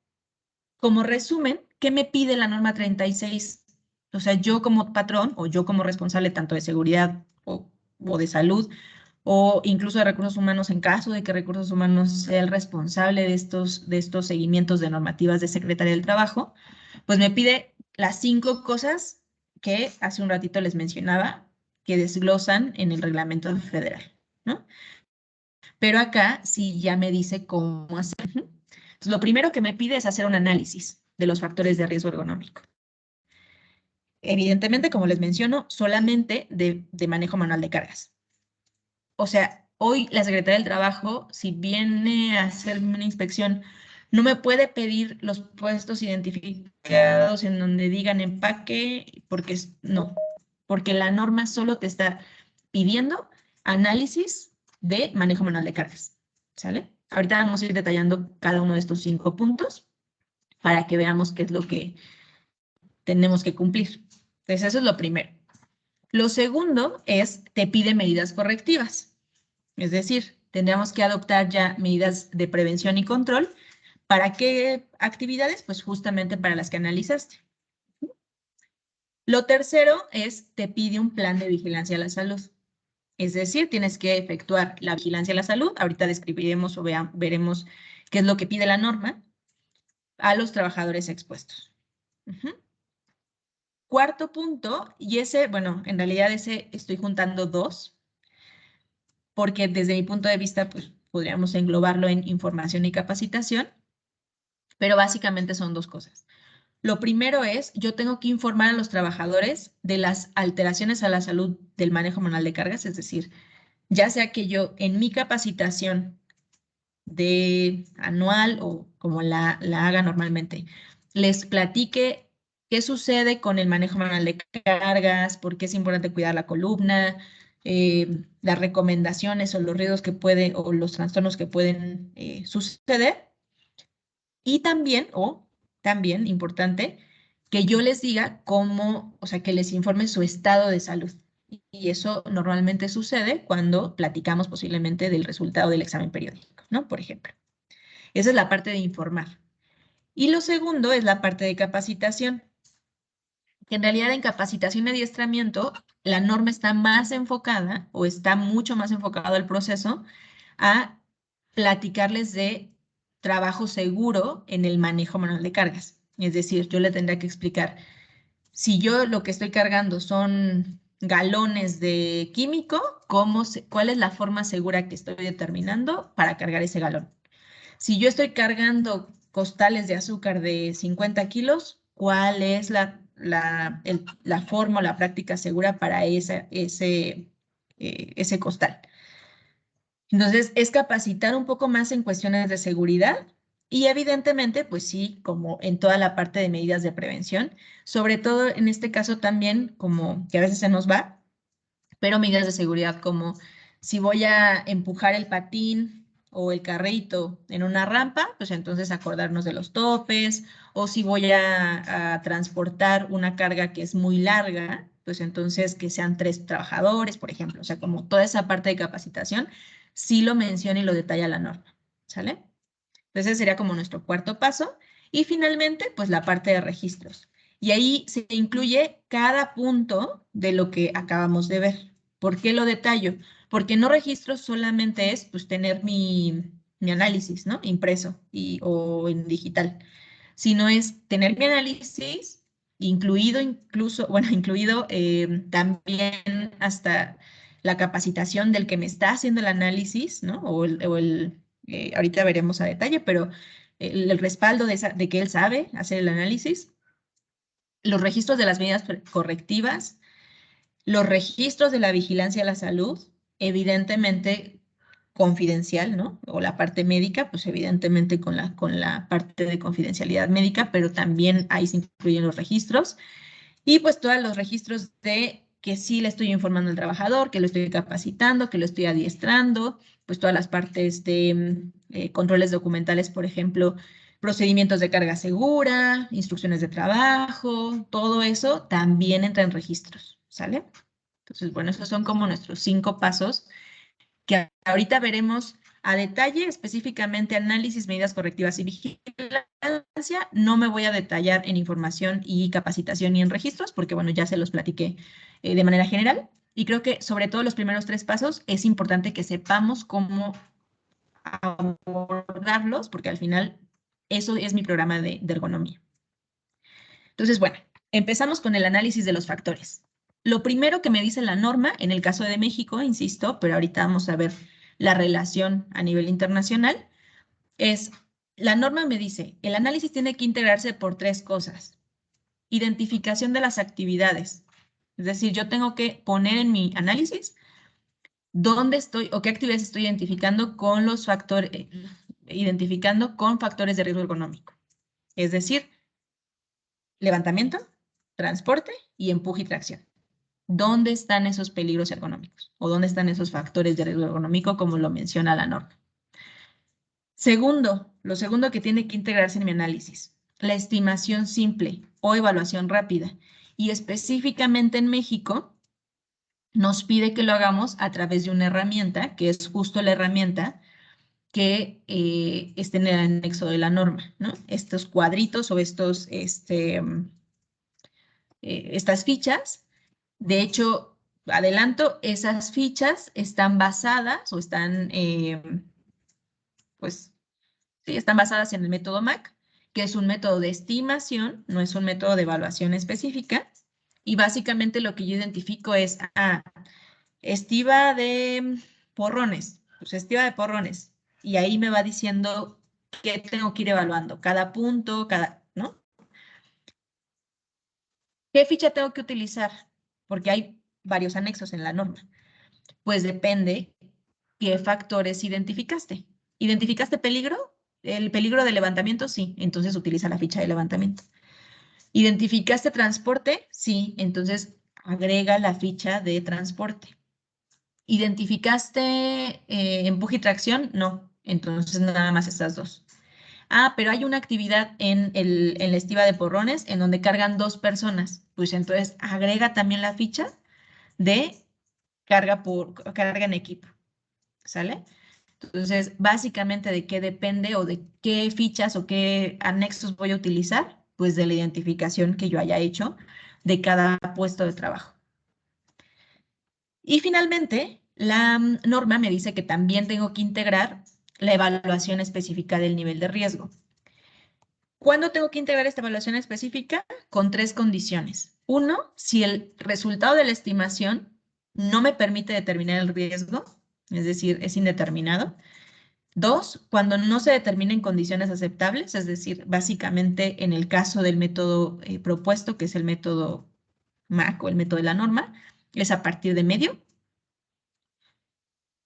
como resumen, ¿qué me pide la norma 36? O sea, yo como patrón o yo como responsable tanto de seguridad o de salud o incluso de recursos humanos, en caso de que recursos humanos sea el responsable de estos seguimientos de normativas de Secretaría del Trabajo, pues me pide las 5 cosas que hace un ratito les mencionaba, que desglosan en el reglamento federal, ¿no? Pero acá sí ya me dice cómo hacer. Entonces, lo primero que me pide es hacer un análisis de los factores de riesgo ergonómico. Evidentemente, como les menciono, solamente de manejo manual de cargas. O sea, hoy la Secretaría del Trabajo, si viene a hacerme una inspección, no me puede pedir los puestos identificados en donde digan empaque, porque no, porque la norma solo te está pidiendo análisis de manejo manual de cargas, ¿sale? Ahorita vamos a ir detallando cada uno de estos 5 puntos para que veamos qué es lo que tenemos que cumplir. Entonces, eso es lo primero. Lo segundo es, te pide medidas correctivas. Es decir, tendríamos que adoptar ya medidas de prevención y control. ¿Para qué actividades? Pues justamente para las que analizaste. Lo tercero es, te pide un plan de vigilancia a la salud. Es decir, tienes que efectuar la vigilancia a la salud. Ahorita describiremos o veremos qué es lo que pide la norma a los trabajadores expuestos. Cuarto punto, y ese, bueno, en realidad ese estoy juntando 2, porque desde mi punto de vista, pues podríamos englobarlo en información y capacitación, pero básicamente son 2 cosas. Lo primero es, yo tengo que informar a los trabajadores de las alteraciones a la salud del manejo manual de cargas, es decir, ya sea que yo en mi capacitación de anual o como la haga normalmente, les platique qué sucede con el manejo manual de cargas, por qué es importante cuidar la columna, las recomendaciones o los riesgos que pueden o los trastornos que pueden suceder. Y también, también importante, que yo les diga cómo, o sea, que les informe su estado de salud. Y eso normalmente sucede cuando platicamos posiblemente del resultado del examen periódico, ¿no? Por ejemplo. Esa es la parte de informar. Y lo segundo es la parte de capacitación, que en realidad en capacitación y adiestramiento la norma está más enfocada o está mucho más enfocado el proceso a platicarles de trabajo seguro en el manejo manual de cargas. Es decir, yo le tendría que explicar, si yo lo que estoy cargando son galones de químico, ¿cuál es la forma segura que estoy determinando para cargar ese galón? Si yo estoy cargando costales de azúcar de 50 kilos, ¿cuál es la forma o la práctica segura para ese costal? Entonces, es capacitar un poco más en cuestiones de seguridad y evidentemente, pues sí, como en toda la parte de medidas de prevención, sobre todo en este caso también, como que a veces se nos va, pero medidas de seguridad como si voy a empujar el patín o el carrito en una rampa, pues entonces acordarnos de los topes, o si voy a transportar una carga que es muy larga, pues entonces que sean 3 trabajadores, por ejemplo, o sea, como toda esa parte de capacitación, sí lo menciona y lo detalla la norma, ¿sale? Entonces sería como nuestro cuarto paso. Y finalmente, pues la parte de registros. Y ahí se incluye cada punto de lo que acabamos de ver. ¿Por qué lo detallo? Porque no registro solamente es pues tener mi análisis, ¿no? Impreso o en digital, sino es tener mi análisis incluido incluso, bueno, incluido también hasta la capacitación del que me está haciendo el análisis, ¿no? Ahorita veremos a detalle, pero el respaldo de que él sabe hacer el análisis, los registros de las medidas correctivas, los registros de la vigilancia a la salud, evidentemente confidencial, ¿no? O la parte médica, pues evidentemente con la parte de confidencialidad médica, pero también ahí se incluyen los registros. Y pues todos los registros de que sí le estoy informando al trabajador, que lo estoy capacitando, que lo estoy adiestrando, pues todas las partes de controles documentales, por ejemplo, procedimientos de carga segura, instrucciones de trabajo, todo eso también entra en registros, ¿sale? Entonces, bueno, esos son como nuestros 5 pasos que ahorita veremos a detalle, específicamente análisis, medidas correctivas y vigilancia. No me voy a detallar en información y capacitación y en registros, porque bueno, ya se los platiqué de manera general. Y creo que sobre todo los primeros 3 pasos es importante que sepamos cómo abordarlos, porque al final eso es mi programa de ergonomía. Entonces, bueno, empezamos con el análisis de los factores. Lo primero que me dice la norma, en el caso de México, insisto, pero ahorita vamos a ver la relación a nivel internacional, es, la norma me dice, el análisis tiene que integrarse por 3 cosas. Identificación de las actividades. Es decir, yo tengo que poner en mi análisis dónde estoy o qué actividades estoy identificando con los factores, identificando con factores de riesgo ergonómico. Es decir, levantamiento, transporte y empuje y tracción. ¿Dónde están esos peligros ergonómicos? ¿O dónde están esos factores de riesgo ergonómico como lo menciona la norma? Segundo, lo segundo que tiene que integrarse en mi análisis, la estimación simple o evaluación rápida. Y específicamente en México, nos pide que lo hagamos a través de una herramienta, que es justo la herramienta que está en el anexo de la norma, ¿no? Estos cuadritos o estas fichas. De hecho, adelanto, esas fichas están basadas o están, pues, sí, están basadas en el método MAC, que es un método de estimación, no es un método de evaluación específica. Y básicamente lo que yo identifico es, estiva de porrones, pues estiva de porrones. Y ahí me va diciendo qué tengo que ir evaluando, cada punto, ¿no? ¿Qué ficha tengo que utilizar? Porque hay varios anexos en la norma. Pues depende qué factores identificaste. ¿Identificaste peligro? El peligro de levantamiento, sí, entonces utiliza la ficha de levantamiento. ¿Identificaste transporte? Sí, entonces agrega la ficha de transporte. ¿Identificaste empuje y tracción? No, entonces nada más estas 2. Pero hay una actividad en la estiva de porrones en donde cargan 2 personas. Pues entonces agrega también la ficha de carga en equipo. ¿Sale? Entonces, básicamente, ¿de qué depende o de qué fichas o qué anexos voy a utilizar? Pues de la identificación que yo haya hecho de cada puesto de trabajo. Y finalmente, la norma me dice que también tengo que integrar la evaluación específica del nivel de riesgo. ¿Cuándo tengo que integrar esta evaluación específica? Con 3 condiciones. 1, si el resultado de la estimación no me permite determinar el riesgo, es decir, es indeterminado. 2, cuando no se determinen condiciones aceptables, es decir, básicamente en el caso del método propuesto, que es el método MAC o el método de la norma, es a partir de medio.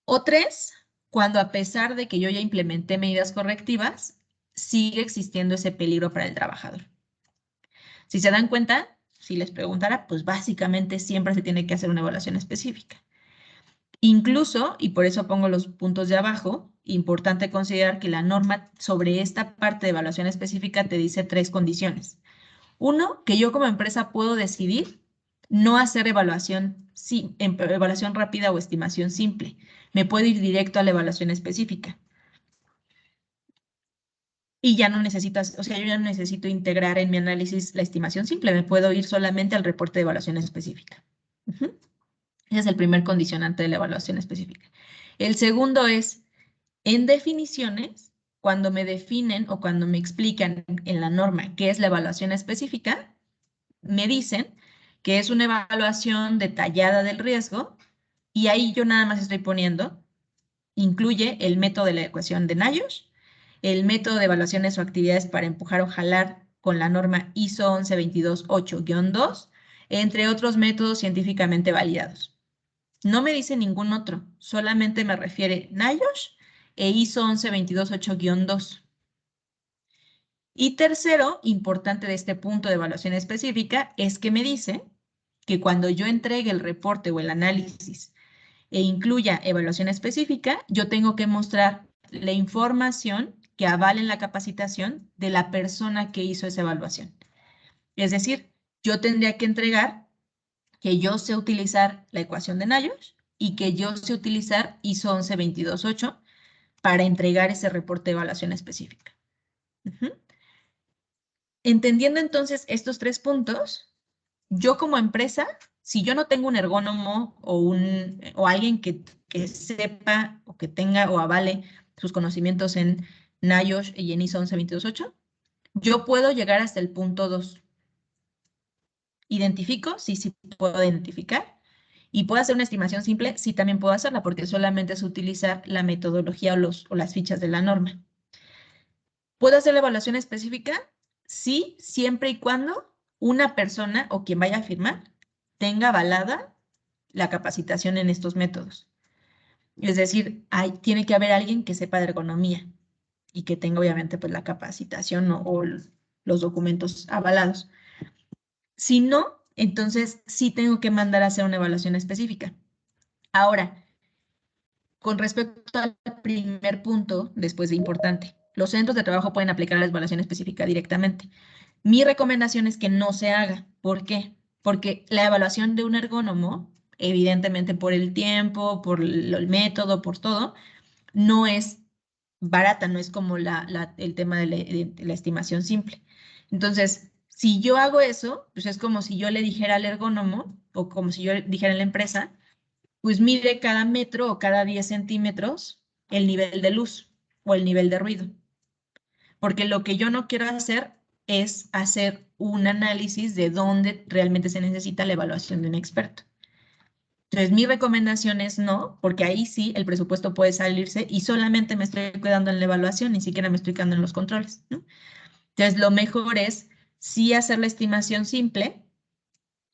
O 3, cuando a pesar de que yo ya implementé medidas correctivas, sigue existiendo ese peligro para el trabajador. Si se dan cuenta, si les preguntara, pues básicamente siempre se tiene que hacer una evaluación específica. Incluso, y por eso pongo los puntos de abajo, importante considerar que la norma sobre esta parte de evaluación específica te dice 3 condiciones. 1, que yo como empresa puedo decidir no hacer evaluación rápida o estimación simple. Me puedo ir directo a la evaluación específica. Y ya no necesito, o sea, yo ya no necesito integrar en mi análisis la estimación simple, me puedo ir solamente al reporte de evaluación específica. Ese es el primer condicionante de la evaluación específica. El segundo es, en definiciones, cuando me definen o cuando me explican en la norma qué es la evaluación específica, me dicen que es una evaluación detallada del riesgo y ahí yo nada más estoy poniendo, incluye el método de la ecuación de NIOSH, el método de evaluaciones o actividades para empujar o jalar con la norma ISO 11228-2, entre otros métodos científicamente validados. No me dice ningún otro, solamente me refiere NIOSH e ISO 11228-2. Y tercero, importante de este punto de evaluación específica, es que me dice que cuando yo entregue el reporte o el análisis e incluya evaluación específica, yo tengo que mostrar la información que avalen la capacitación de la persona que hizo esa evaluación. Es decir, yo tendría que entregar que yo sé utilizar la ecuación de Nash y que yo sé utilizar ISO 11228 para entregar ese reporte de evaluación específica. Entendiendo entonces estos 3 puntos, yo como empresa, si yo no tengo un ergónomo o alguien que sepa o que tenga o avale sus conocimientos en NIOSH y en ISO 11228, yo puedo llegar hasta el punto 2. Identifico, sí puedo identificar. Y puedo hacer una estimación simple, sí también puedo hacerla, porque solamente es utilizar la metodología o las fichas de la norma. ¿Puedo hacer la evaluación específica? Sí, siempre y cuando una persona o quien vaya a firmar tenga avalada la capacitación en estos métodos. Es decir, tiene que haber alguien que sepa de ergonomía y que tenga obviamente pues la capacitación o los documentos avalados. Si no, entonces sí tengo que mandar a hacer una evaluación específica. Ahora, con respecto al primer punto, después de importante, los centros de trabajo pueden aplicar la evaluación específica directamente. Mi recomendación es que no se haga. ¿Por qué? Porque la evaluación de un ergónomo, evidentemente por el tiempo, por el método, por todo, no es barata, no es como el tema de la estimación simple. Entonces, si yo hago eso, pues es como si yo le dijera al ergónomo o como si yo le dijera a la empresa, pues mide cada metro o cada 10 centímetros el nivel de luz o el nivel de ruido. Porque lo que yo no quiero hacer es hacer un análisis de dónde realmente se necesita la evaluación de un experto. Entonces, mi recomendación es no, porque ahí sí el presupuesto puede salirse y solamente me estoy cuidando en la evaluación, ni siquiera me estoy quedando en los controles, ¿no? Entonces, lo mejor es sí hacer la estimación simple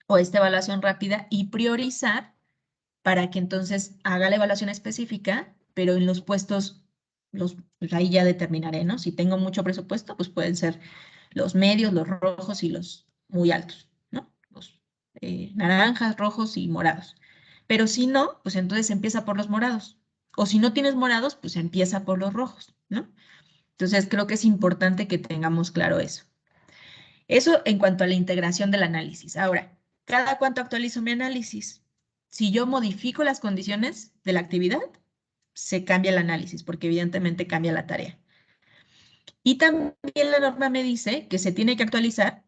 o esta evaluación rápida y priorizar para que entonces haga la evaluación específica, pero en los puestos, pues ahí ya determinaré, ¿no? Si tengo mucho presupuesto, pues pueden ser los medios, los rojos y los muy altos, ¿no? Los naranjas, rojos y morados. Pero si no, pues entonces empieza por los morados. O si no tienes morados, pues empieza por los rojos, ¿no? Entonces creo que es importante que tengamos claro eso. Eso en cuanto a la integración del análisis. Ahora, ¿cada cuánto actualizo mi análisis? Si yo modifico las condiciones de la actividad, se cambia el análisis, porque evidentemente cambia la tarea. Y también la norma me dice que se tiene que actualizar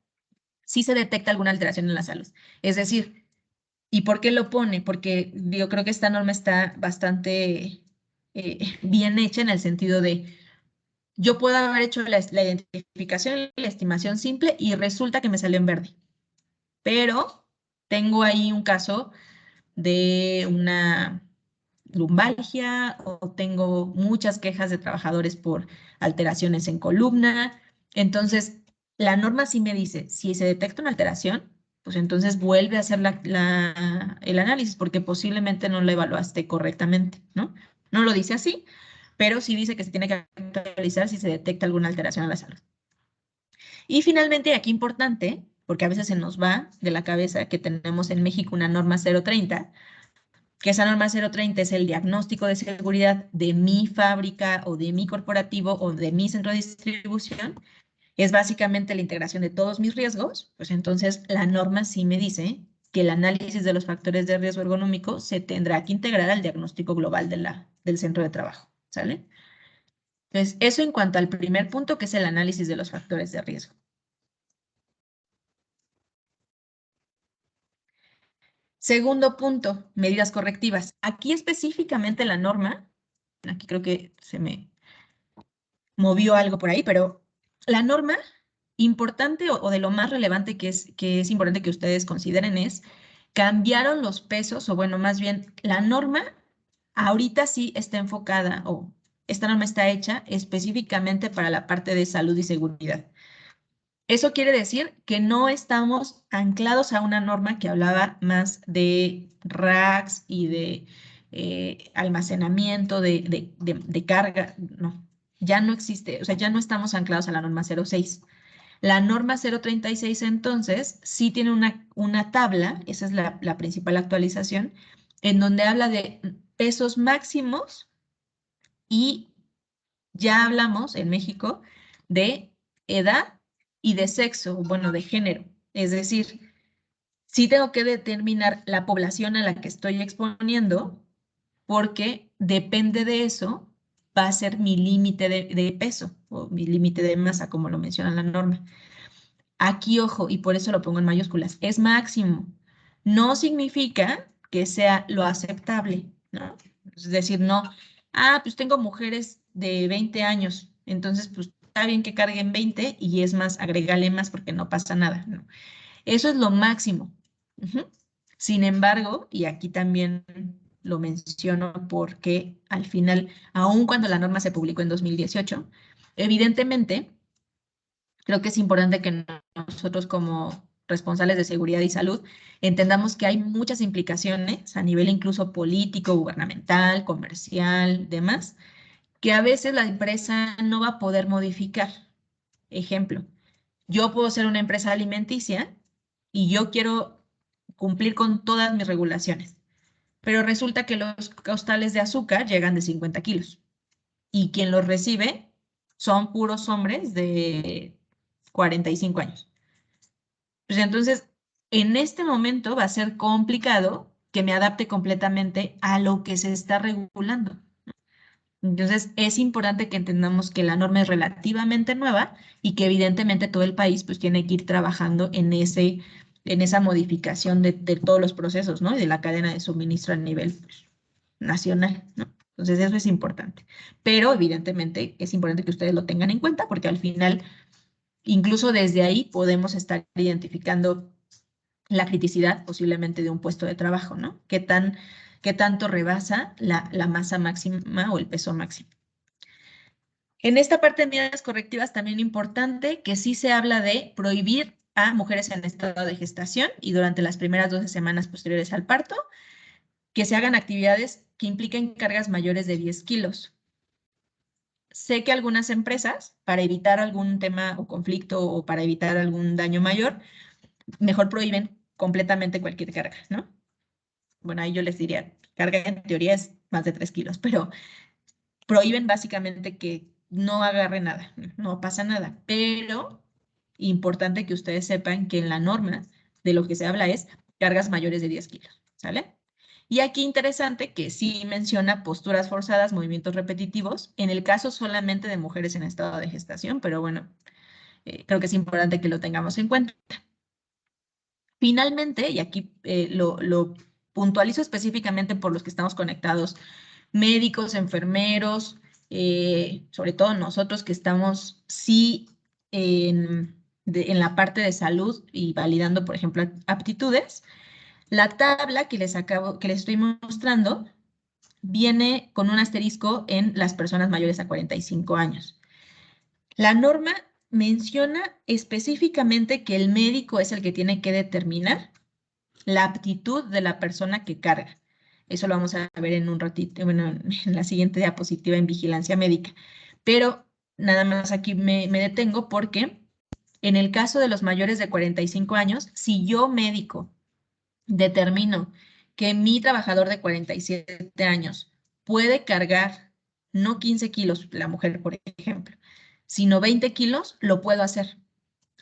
si se detecta alguna alteración en la salud. Es decir, ¿y por qué lo pone? Porque yo creo que esta norma está bastante bien hecha en el sentido de, yo puedo haber hecho la identificación, la estimación simple y resulta que me salió en verde. Pero tengo ahí un caso de una lumbalgia o tengo muchas quejas de trabajadores por alteraciones en columna. Entonces, la norma sí me dice, si se detecta una alteración, pues entonces vuelve a hacer el análisis porque posiblemente no lo evaluaste correctamente, ¿no? No lo dice así, pero sí dice que se tiene que actualizar si se detecta alguna alteración a la salud. Y finalmente, aquí importante, porque a veces se nos va de la cabeza que tenemos en México una norma 030, que esa norma 030 es el diagnóstico de seguridad de mi fábrica o de mi corporativo o de mi centro de distribución, es básicamente la integración de todos mis riesgos, pues entonces la norma sí me dice que el análisis de los factores de riesgo ergonómico se tendrá que integrar al diagnóstico global del centro de trabajo, ¿sale? Entonces, eso en cuanto al primer punto, que es el análisis de los factores de riesgo. Segundo punto, medidas correctivas. Aquí específicamente la norma, aquí creo que se me movió algo por ahí, pero la norma importante o de lo más relevante que es importante que ustedes consideren es, cambiaron los pesos, o bueno, más bien, la norma ahorita sí está enfocada, o esta norma está hecha específicamente para la parte de salud y seguridad. Eso quiere decir que no estamos anclados a una norma que hablaba más de racks y de almacenamiento, de carga. No, ya no existe, o sea, ya no estamos anclados a la norma 06. La norma 036 entonces sí tiene una tabla, esa es la principal actualización, en donde habla de pesos máximos y ya hablamos en México de edad y de sexo, bueno, de género. Es decir, sí tengo que determinar la población a la que estoy exponiendo, porque depende de eso, va a ser mi límite de peso o mi límite de masa, como lo menciona la norma. Aquí, ojo, y por eso lo pongo en mayúsculas, es máximo. No significa que sea lo aceptable, ¿no? Es decir, no, pues tengo mujeres de 20 años, entonces pues está bien que carguen 20 y es más, agregale más porque no pasa nada, ¿no? Eso es lo máximo. Ujú. Sin embargo, y aquí también lo menciono porque al final, aun cuando la norma se publicó en 2018, evidentemente creo que es importante que nosotros como responsables de seguridad y salud entendamos que hay muchas implicaciones a nivel incluso político, gubernamental, comercial, demás, que a veces la empresa no va a poder modificar. Ejemplo, yo puedo ser una empresa alimenticia y yo quiero cumplir con todas mis regulaciones, pero resulta que los costales de azúcar llegan de 50 kilos y quien los recibe son puros hombres de 45 años. Pues entonces, en este momento va a ser complicado que me adapte completamente a lo que se está regulando. Entonces, es importante que entendamos que la norma es relativamente nueva y que evidentemente todo el país pues tiene que ir trabajando en esa modificación de todos los procesos, ¿no? Y de la cadena de suministro a nivel pues, nacional, ¿no? Entonces, eso es importante. Pero evidentemente es importante que ustedes lo tengan en cuenta porque al final, incluso desde ahí podemos estar identificando la criticidad posiblemente de un puesto de trabajo, ¿no? Qué tanto rebasa la masa máxima o el peso máximo? En esta parte de medidas correctivas también importante que sí se habla de prohibir a mujeres en estado de gestación y durante las primeras 12 semanas posteriores al parto que se hagan actividades que impliquen cargas mayores de 10 kilos. Sé que algunas empresas, para evitar algún tema o conflicto o para evitar algún daño mayor, mejor prohíben completamente cualquier carga, ¿no? Bueno, ahí yo les diría, carga en teoría es más de 3 kilos, pero prohíben básicamente que no agarre nada, no pasa nada, pero importante que ustedes sepan que en la norma de lo que se habla es cargas mayores de 10 kilos, ¿sale? Y aquí interesante que sí menciona posturas forzadas, movimientos repetitivos, en el caso solamente de mujeres en estado de gestación, pero bueno, creo que es importante que lo tengamos en cuenta. Finalmente, y aquí lo puntualizo específicamente por los que estamos conectados, médicos, enfermeros, sobre todo nosotros que estamos sí en la parte de salud y validando, por ejemplo, aptitudes, la tabla que les estoy mostrando viene con un asterisco en las personas mayores a 45 años. La norma menciona específicamente que el médico es el que tiene que determinar la aptitud de la persona que carga. Eso lo vamos a ver en un ratito, bueno, en la siguiente diapositiva en vigilancia médica. Pero nada más aquí me detengo porque en el caso de los mayores de 45 años, si yo médico determino que mi trabajador de 47 años puede cargar no 15 kilos, la mujer, por ejemplo, sino 20 kilos, lo puedo hacer.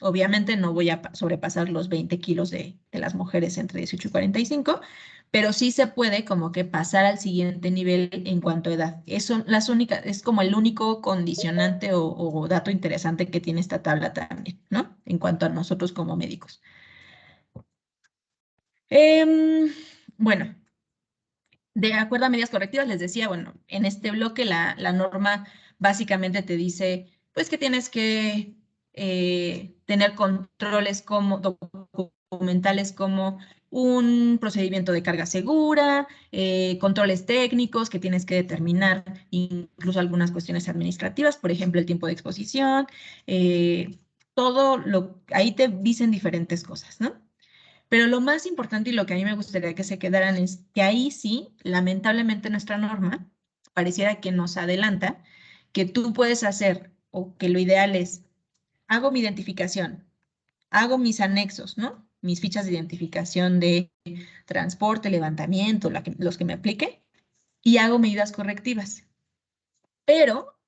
Obviamente no voy a sobrepasar los 20 kilos de las mujeres entre 18 y 45, pero sí se puede como que pasar al siguiente nivel en cuanto a edad. Es como el único condicionante o dato interesante que tiene esta tabla también, ¿no? En cuanto a nosotros como médicos. Bueno, de acuerdo a medidas correctivas, les decía, bueno, en este bloque la norma básicamente te dice, pues que tienes que tener controles como documentales como un procedimiento de carga segura, controles técnicos que tienes que determinar, incluso algunas cuestiones administrativas, por ejemplo, el tiempo de exposición, ahí te dicen diferentes cosas, ¿no? Pero lo más importante y lo que a mí me gustaría que se quedaran es que ahí sí, lamentablemente nuestra norma pareciera que nos adelanta, que tú puedes hacer, o que lo ideal es, hago mi identificación, hago mis anexos, ¿no? Mis fichas de identificación de transporte, levantamiento, los que me aplique, y hago medidas correctivas. Pero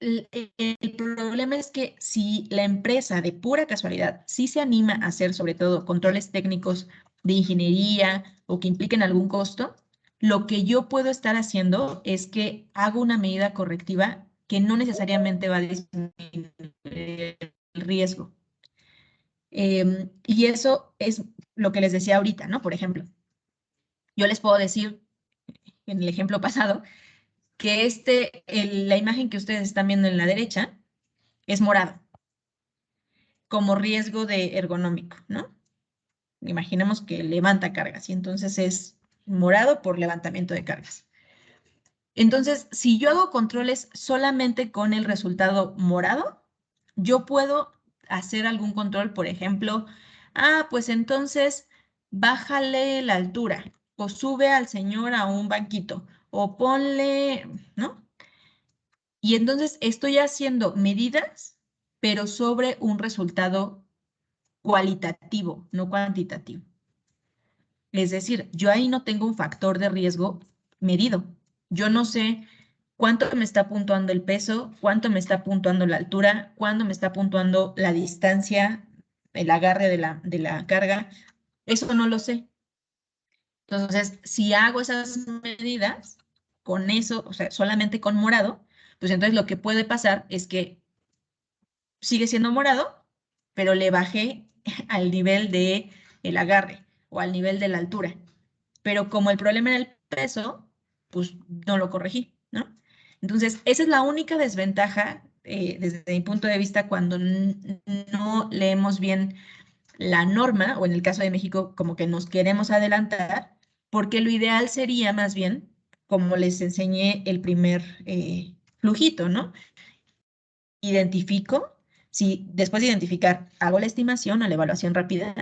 el problema es que si la empresa de pura casualidad sí se anima a hacer sobre todo controles técnicos de ingeniería o que impliquen algún costo, lo que yo puedo estar haciendo es que hago una medida correctiva que no necesariamente va a disminuir el riesgo. Y eso es lo que les decía ahorita, ¿no? Por ejemplo, yo les puedo decir en el ejemplo pasado que la imagen que ustedes están viendo en la derecha es morado, como riesgo de ergonómico, ¿no? Imaginemos que levanta cargas y entonces es morado por levantamiento de cargas. Entonces, si yo hago controles solamente con el resultado morado, yo puedo hacer algún control, por ejemplo, pues entonces bájale la altura o sube al señor a un banquito o ponle, ¿no? Y entonces estoy haciendo medidas, pero sobre un resultado cualitativo, no cuantitativo. Es decir, yo ahí no tengo un factor de riesgo medido. Yo no sé cuánto me está puntuando el peso, cuánto me está puntuando la altura, cuánto me está puntuando la distancia, el agarre de la carga. Eso no lo sé. Entonces, si hago esas medidas con eso, o sea, solamente con morado, pues entonces lo que puede pasar es que sigue siendo morado, pero le bajé al nivel de el agarre o al nivel de la altura. Pero como el problema era el peso, pues no lo corregí, ¿no? Entonces, esa es la única desventaja desde mi punto de vista cuando no leemos bien la norma, o en el caso de México, como que nos queremos adelantar, porque lo ideal sería más bien, como les enseñé el primer flujito, ¿no? Identifico, si después de identificar, hago la estimación o la evaluación rápida,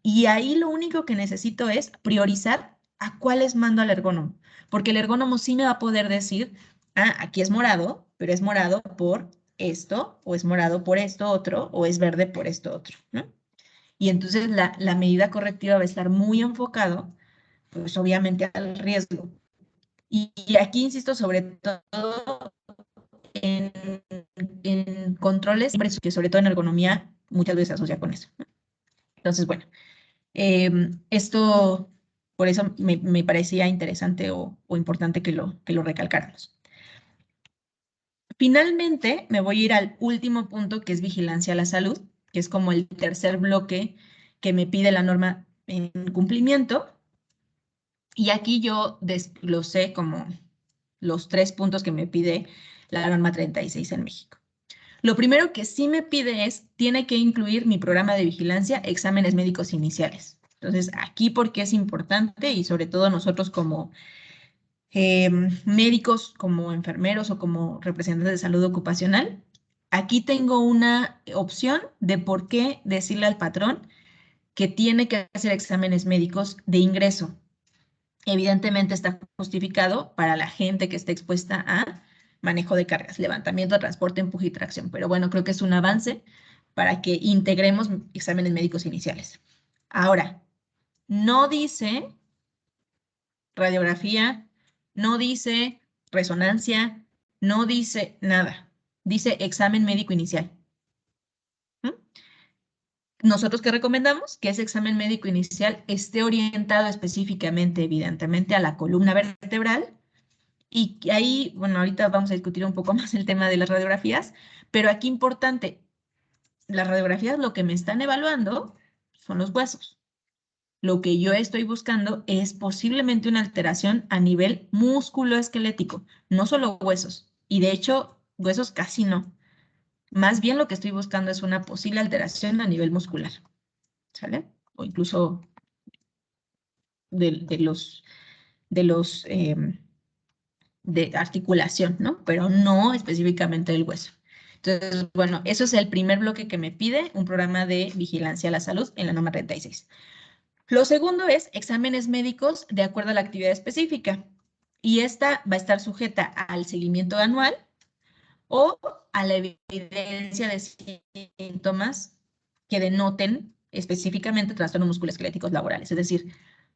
y ahí lo único que necesito es priorizar a cuáles mando al ergónomo, porque el ergónomo sí me va a poder decir, aquí es morado, pero es morado por esto, o es morado por esto otro, o es verde por esto otro, ¿no? Y entonces la medida correctiva va a estar muy enfocado, pues obviamente al riesgo. Y aquí insisto sobre todo en, en controles, que sobre todo en ergonomía muchas veces se asocia con eso. Entonces, bueno, esto por eso me parecía interesante o importante que lo recalcáramos. Finalmente, me voy a ir al último punto, que es vigilancia a la salud, que es como el tercer bloque que me pide la norma en cumplimiento. Y aquí yo desglosé como los 3 puntos que me pide la norma 36 en México. Lo primero que sí me pide es, tiene que incluir mi programa de vigilancia, exámenes médicos iniciales. Entonces, aquí porque es importante y sobre todo nosotros como médicos, como enfermeros o como representantes de salud ocupacional, aquí tengo una opción de por qué decirle al patrón que tiene que hacer exámenes médicos de ingreso. Evidentemente está justificado para la gente que esté expuesta a manejo de cargas, levantamiento, transporte, empuje y tracción. Pero bueno, creo que es un avance para que integremos exámenes médicos iniciales. Ahora, no dice radiografía, no dice resonancia, no dice nada. Dice examen médico inicial. ¿Nosotros qué recomendamos? Que ese examen médico inicial esté orientado específicamente, evidentemente, a la columna vertebral. Y ahí, bueno, ahorita vamos a discutir un poco más el tema de las radiografías, pero aquí importante, las radiografías lo que me están evaluando son los huesos. Lo que yo estoy buscando es posiblemente una alteración a nivel musculoesquelético, no solo huesos. Y de hecho, huesos casi no. Más bien lo que estoy buscando es una posible alteración a nivel muscular, ¿sale? O incluso de los de articulación, ¿no? Pero no específicamente del hueso. Entonces, bueno, eso es el primer bloque que me pide un programa de vigilancia a la salud en la norma 36. Lo segundo es exámenes médicos de acuerdo a la actividad específica. Y esta va a estar sujeta al seguimiento anual o a la evidencia de síntomas que denoten específicamente trastornos musculoesqueléticos laborales. Es decir,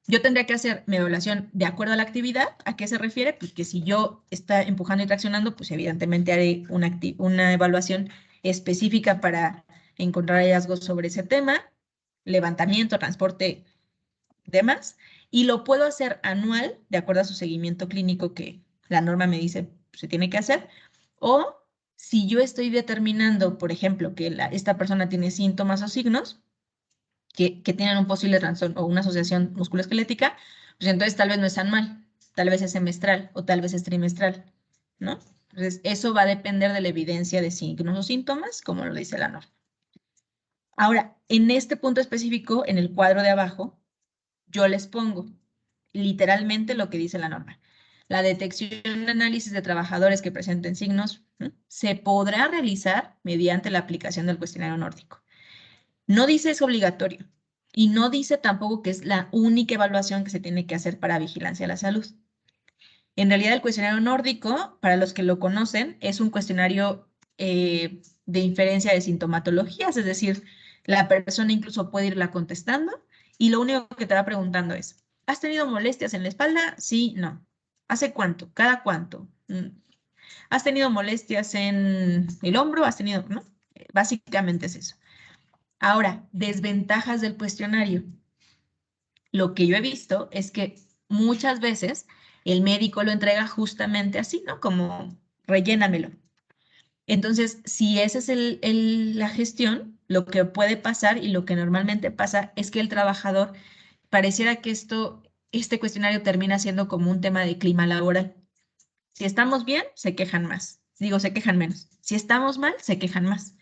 Yo tendría que hacer mi evaluación de acuerdo a la actividad. ¿A qué se refiere? Pues que si yo está empujando y traccionando, pues evidentemente haré una evaluación específica para encontrar hallazgos sobre ese tema, levantamiento, transporte, demás, y lo puedo hacer anual, de acuerdo a su seguimiento clínico que la norma me dice se tiene que hacer, o si yo estoy determinando, por ejemplo, que esta persona tiene síntomas o signos que tienen un posible trastorno o una asociación musculoesquelética, pues entonces tal vez no es anual, tal vez es semestral o tal vez es trimestral, ¿no? Entonces, eso va a depender de la evidencia de signos o síntomas, como lo dice la norma. Ahora, en este punto específico, en el cuadro de abajo, yo les pongo literalmente lo que dice la norma. La detección y análisis de trabajadores que presenten signos se podrá realizar mediante la aplicación del cuestionario nórdico. No dice es obligatorio y no dice tampoco que es la única evaluación que se tiene que hacer para vigilancia de la salud. En realidad, el cuestionario nórdico, para los que lo conocen, es un cuestionario de inferencia de sintomatologías, es decir, la persona incluso puede irla contestando y lo único que te va preguntando es, ¿has tenido molestias en la espalda? Sí, no. ¿Hace cuánto? ¿Cada cuánto? ¿Has tenido molestias en el hombro? ¿Has tenido, no? Básicamente es eso. Ahora, desventajas del cuestionario. Lo que yo he visto es que muchas veces el médico lo entrega justamente así, ¿no? Como rellénamelo. Entonces, si esa es la gestión, lo que puede pasar y lo que normalmente pasa es que el trabajador pareciera que este cuestionario termina siendo como un tema de clima laboral. Si estamos bien, se quejan más. Digo, se quejan menos. Si estamos mal, se quejan más.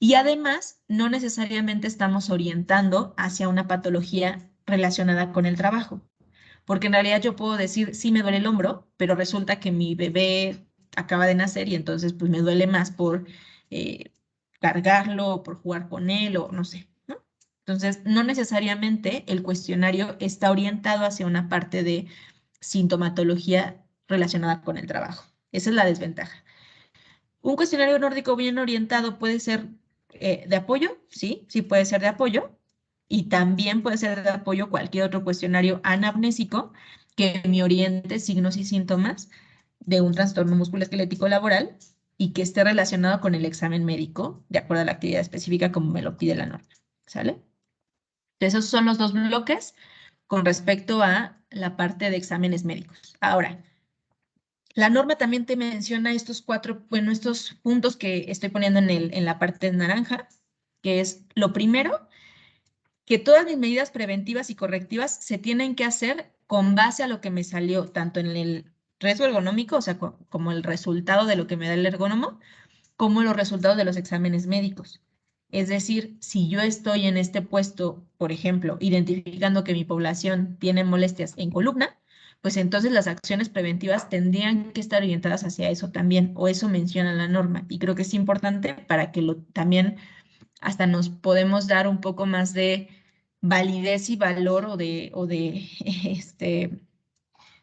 Y además, no necesariamente estamos orientando hacia una patología relacionada con el trabajo, porque en realidad yo puedo decir, sí me duele el hombro, pero resulta que mi bebé acaba de nacer y entonces pues me duele más por eh, cargarlo, por jugar con él o no sé, ¿no? Entonces, no necesariamente el cuestionario está orientado hacia una parte de sintomatología relacionada con el trabajo. Esa es la desventaja. Un cuestionario nórdico bien orientado puede ser de apoyo, sí, sí puede ser de apoyo, y también puede ser de apoyo cualquier otro cuestionario anamnésico que me oriente signos y síntomas de un trastorno musculoesquelético laboral y que esté relacionado con el examen médico, de acuerdo a la actividad específica como me lo pide la norma, ¿sale? Esos son los dos bloques con respecto a la parte de exámenes médicos. Ahora, la norma también te menciona estos estos puntos que estoy poniendo en la parte naranja, que es lo primero, que todas mis medidas preventivas y correctivas se tienen que hacer con base a lo que me salió, tanto en el riesgo ergonómico, o sea, como el resultado de lo que me da el ergónomo, como los resultados de los exámenes médicos. Es decir, si yo estoy en este puesto, por ejemplo, identificando que mi población tiene molestias en columna, pues entonces las acciones preventivas tendrían que estar orientadas hacia eso también, o eso menciona la norma. Y creo que es importante para que también hasta nos podemos dar un poco más de validez y valor o de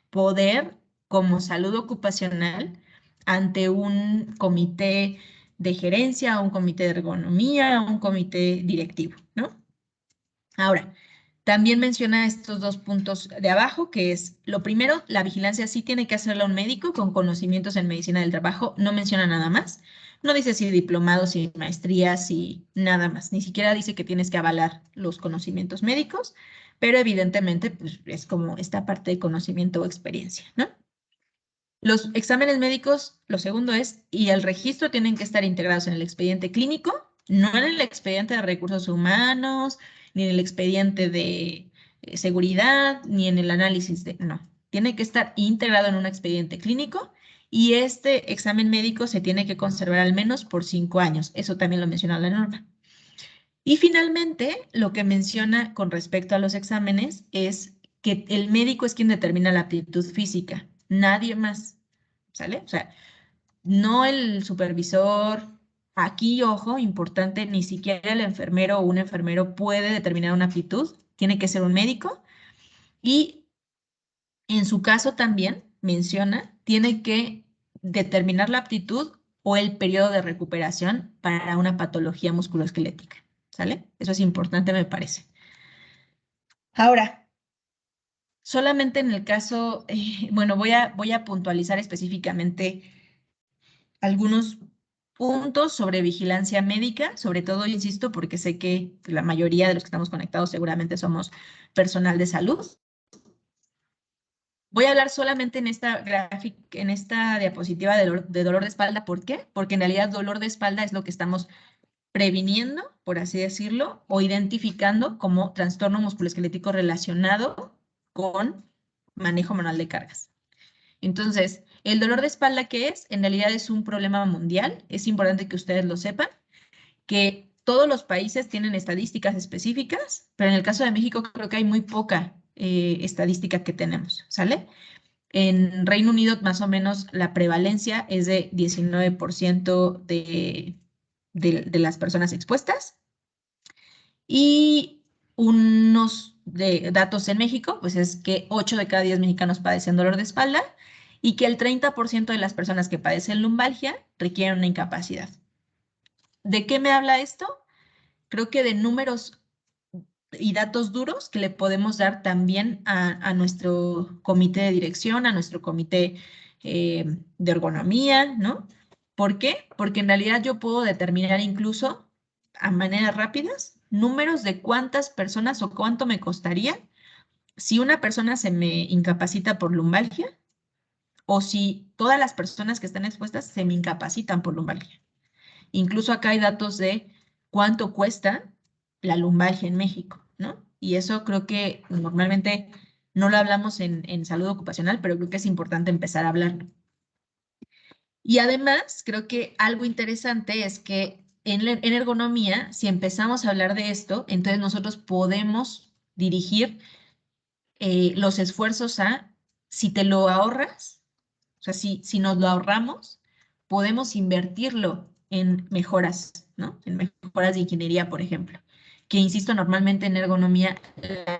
poder como salud ocupacional ante un comité de gerencia, un comité de ergonomía, un comité directivo, ¿no? Ahora, también menciona estos dos puntos de abajo, que es, lo primero, la vigilancia sí tiene que hacerla un médico con conocimientos en medicina del trabajo, no menciona nada más. No dice si diplomados, si maestrías, si nada más. Ni siquiera dice que tienes que avalar los conocimientos médicos, pero evidentemente pues, es como esta parte de conocimiento o experiencia, ¿no? Los exámenes médicos, lo segundo es, y el registro tienen que estar integrados en el expediente clínico, no en el expediente de recursos humanos, ni en el expediente de seguridad, ni en el análisis de, no, tiene que estar integrado en un expediente clínico y este examen médico se tiene que conservar al menos por 5 años. Eso también lo menciona la norma. Y finalmente, lo que menciona con respecto a los exámenes es que el médico es quien determina la aptitud física, nadie más, ¿sale? O sea, no el supervisor, aquí, ojo, importante, ni siquiera el enfermero o un enfermero puede determinar una aptitud, tiene que ser un médico y en su caso también menciona, tiene que determinar la aptitud o el periodo de recuperación para una patología musculoesquelética, ¿sale? Eso es importante, me parece. Ahora, Solamente en el caso, bueno, voy a puntualizar específicamente algunos puntos sobre vigilancia médica, sobre todo, insisto, porque sé que la mayoría de los que estamos conectados seguramente somos personal de salud. Voy a hablar solamente en esta gráfica, en esta diapositiva de dolor de espalda. ¿Por qué? Porque en realidad dolor de espalda es lo que estamos previniendo, por así decirlo, o identificando como trastorno musculoesquelético relacionado con manejo manual de cargas. Entonces, el dolor de espalda, ¿qué es? En realidad es un problema mundial. Es importante que ustedes lo sepan, que todos los países tienen estadísticas específicas, pero en el caso de México creo que hay muy poca estadística que tenemos, ¿sale? En Reino Unido, más o menos, la prevalencia es de 19% de las personas expuestas. Y unos datos en México, pues es que 8 de cada 10 mexicanos padecen dolor de espalda y que el 30% de las personas que padecen lumbalgia requieren una incapacidad. ¿De qué me habla esto? Creo que de números y datos duros que le podemos dar también a nuestro comité de dirección, a nuestro comité de ergonomía, ¿no? ¿Por qué? Porque en realidad yo puedo determinar incluso a maneras rápidas números de cuántas personas o cuánto me costaría si una persona se me incapacita por lumbalgia o si todas las personas que están expuestas se me incapacitan por lumbalgia. Incluso acá hay datos de cuánto cuesta la lumbalgia en México, ¿no? Y eso creo que normalmente no lo hablamos en salud ocupacional, pero creo que es importante empezar a hablarlo. Y además, creo que algo interesante es que en ergonomía, si empezamos a hablar de esto, entonces nosotros podemos dirigir los esfuerzos a, si te lo ahorras, o sea, si nos lo ahorramos, podemos invertirlo en mejoras, ¿no? En mejoras de ingeniería, por ejemplo. Que insisto, normalmente en ergonomía,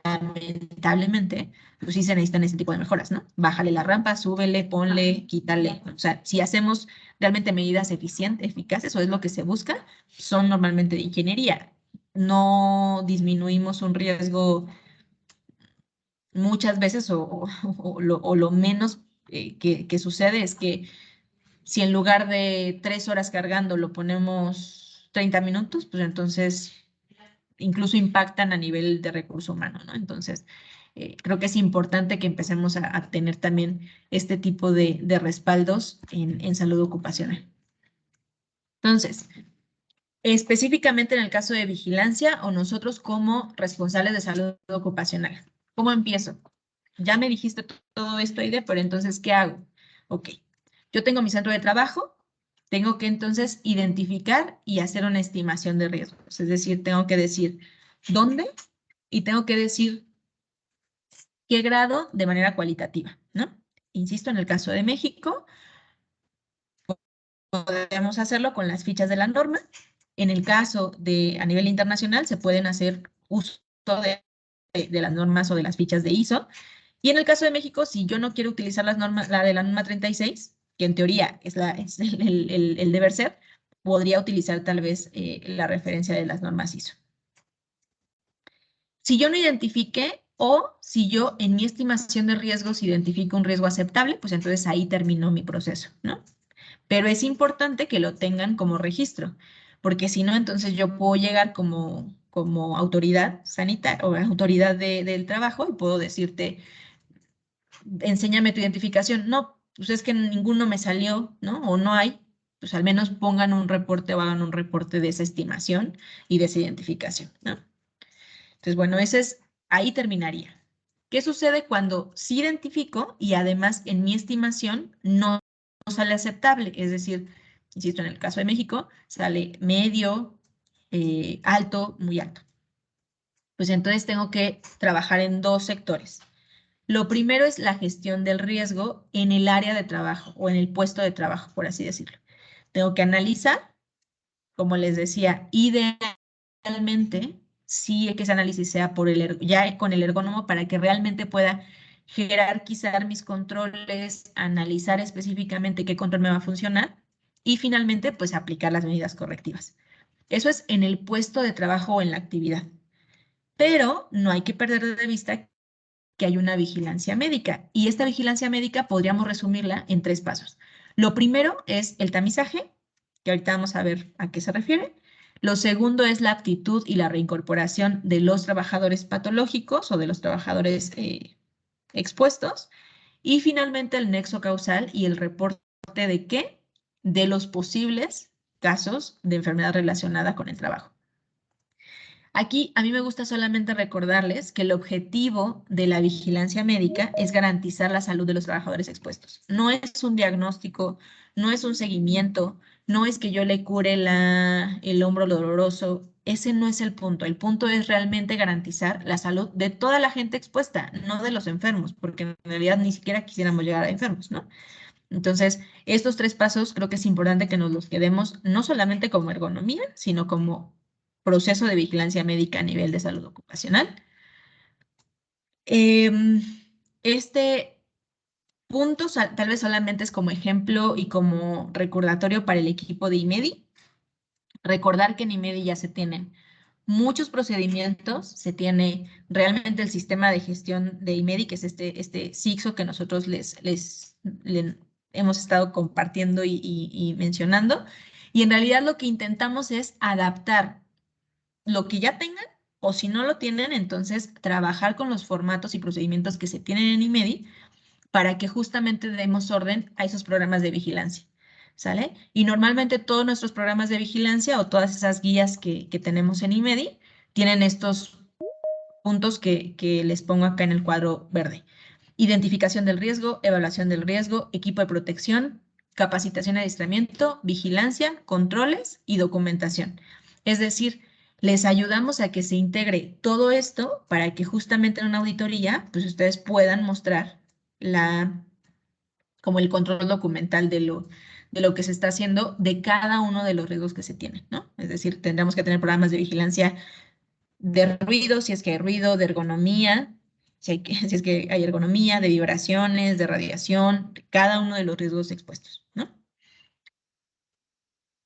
lamentablemente, pues sí se necesitan ese tipo de mejoras, ¿no? Bájale la rampa, súbele, ponle, quítale. O sea, si hacemos realmente medidas eficientes, eficaces, o es lo que se busca, son normalmente de ingeniería. No disminuimos un riesgo muchas veces o lo menos que sucede es que si en lugar de 3 horas cargando lo ponemos 30 minutos, pues entonces incluso impactan a nivel de recurso humano, ¿no? Entonces, creo que es importante que empecemos a tener también este tipo de respaldos en salud ocupacional. Entonces, específicamente en el caso de vigilancia o nosotros como responsables de salud ocupacional, ¿cómo empiezo? Ya me dijiste todo esto, Aide, pero entonces, ¿qué hago? Ok, yo tengo mi centro de trabajo, tengo que entonces identificar y hacer una estimación de riesgos. Es decir, tengo que decir dónde y tengo que decir qué grado de manera cualitativa, ¿no? Insisto, en el caso de México, podemos hacerlo con las fichas de la norma. En el caso de a nivel internacional, se pueden hacer uso de las normas o de las fichas de ISO. Y en el caso de México, si yo no quiero utilizar las normas, la de la norma 36, que en teoría es el deber ser, podría utilizar tal vez la referencia de las normas ISO. Si yo no identifique o si yo en mi estimación de riesgos identifico un riesgo aceptable, pues entonces ahí terminó mi proceso, ¿no? Pero es importante que lo tengan como registro, porque si no, entonces yo puedo llegar como autoridad sanitaria o autoridad del trabajo y puedo decirte, enséñame tu identificación. No, pues es que ninguno me salió, ¿no? O no hay, pues al menos pongan un reporte o hagan un reporte de esa estimación y de esa identificación, ¿no? Entonces, bueno, ahí terminaría. ¿Qué sucede cuando sí identifico y además en mi estimación no sale aceptable? Es decir, insisto, en el caso de México, sale medio, alto, muy alto. Pues entonces tengo que trabajar en dos sectores. Lo primero es la gestión del riesgo en el área de trabajo o en el puesto de trabajo, por así decirlo. Tengo que analizar, como les decía, idealmente, sí que ese análisis sea ya con el ergónomo para que realmente pueda jerarquizar mis controles, analizar específicamente qué control me va a funcionar y finalmente, pues aplicar las medidas correctivas. Eso es en el puesto de trabajo o en la actividad. Pero no hay que perder de vista que hay una vigilancia médica. Y esta vigilancia médica podríamos resumirla en 3 pasos. Lo primero es el tamizaje, que ahorita vamos a ver a qué se refiere. Lo segundo es la aptitud y la reincorporación de los trabajadores patológicos o de los trabajadores expuestos. Y finalmente el nexo causal y el reporte de qué, de los posibles casos de enfermedad relacionada con el trabajo. Aquí a mí me gusta solamente recordarles que el objetivo de la vigilancia médica es garantizar la salud de los trabajadores expuestos. No es un diagnóstico, no es un seguimiento, no es que yo le cure el hombro doloroso. Ese no es el punto. El punto es realmente garantizar la salud de toda la gente expuesta, no de los enfermos, porque en realidad ni siquiera quisiéramos llegar a enfermos, ¿no? Entonces, estos 3 pasos creo que es importante que nos los quedemos no solamente como ergonomía, sino como proceso de vigilancia médica a nivel de salud ocupacional. Este punto tal vez solamente es como ejemplo y como recordatorio para el equipo de IMEDI. Recordar que en IMEDI ya se tienen muchos procedimientos, se tiene realmente el sistema de gestión de IMEDI, que es este SIGSO que nosotros les hemos estado compartiendo y mencionando. Y en realidad lo que intentamos es adaptar lo que ya tengan, o si no lo tienen, entonces trabajar con los formatos y procedimientos que se tienen en IMEDI para que justamente demos orden a esos programas de vigilancia, ¿sale? Y normalmente todos nuestros programas de vigilancia o todas esas guías que tenemos en IMEDI tienen estos puntos que les pongo acá en el cuadro verde. Identificación del riesgo, evaluación del riesgo, equipo de protección, capacitación y adiestramiento, vigilancia, controles y documentación. Es decir, les ayudamos a que se integre todo esto para que justamente en una auditoría, pues ustedes puedan mostrar como el control documental de lo que se está haciendo de cada uno de los riesgos que se tienen, ¿no? Es decir, tendremos que tener programas de vigilancia de ruido, si es que hay ruido, de ergonomía, si es que hay ergonomía, de vibraciones, de radiación, de cada uno de los riesgos expuestos, ¿no?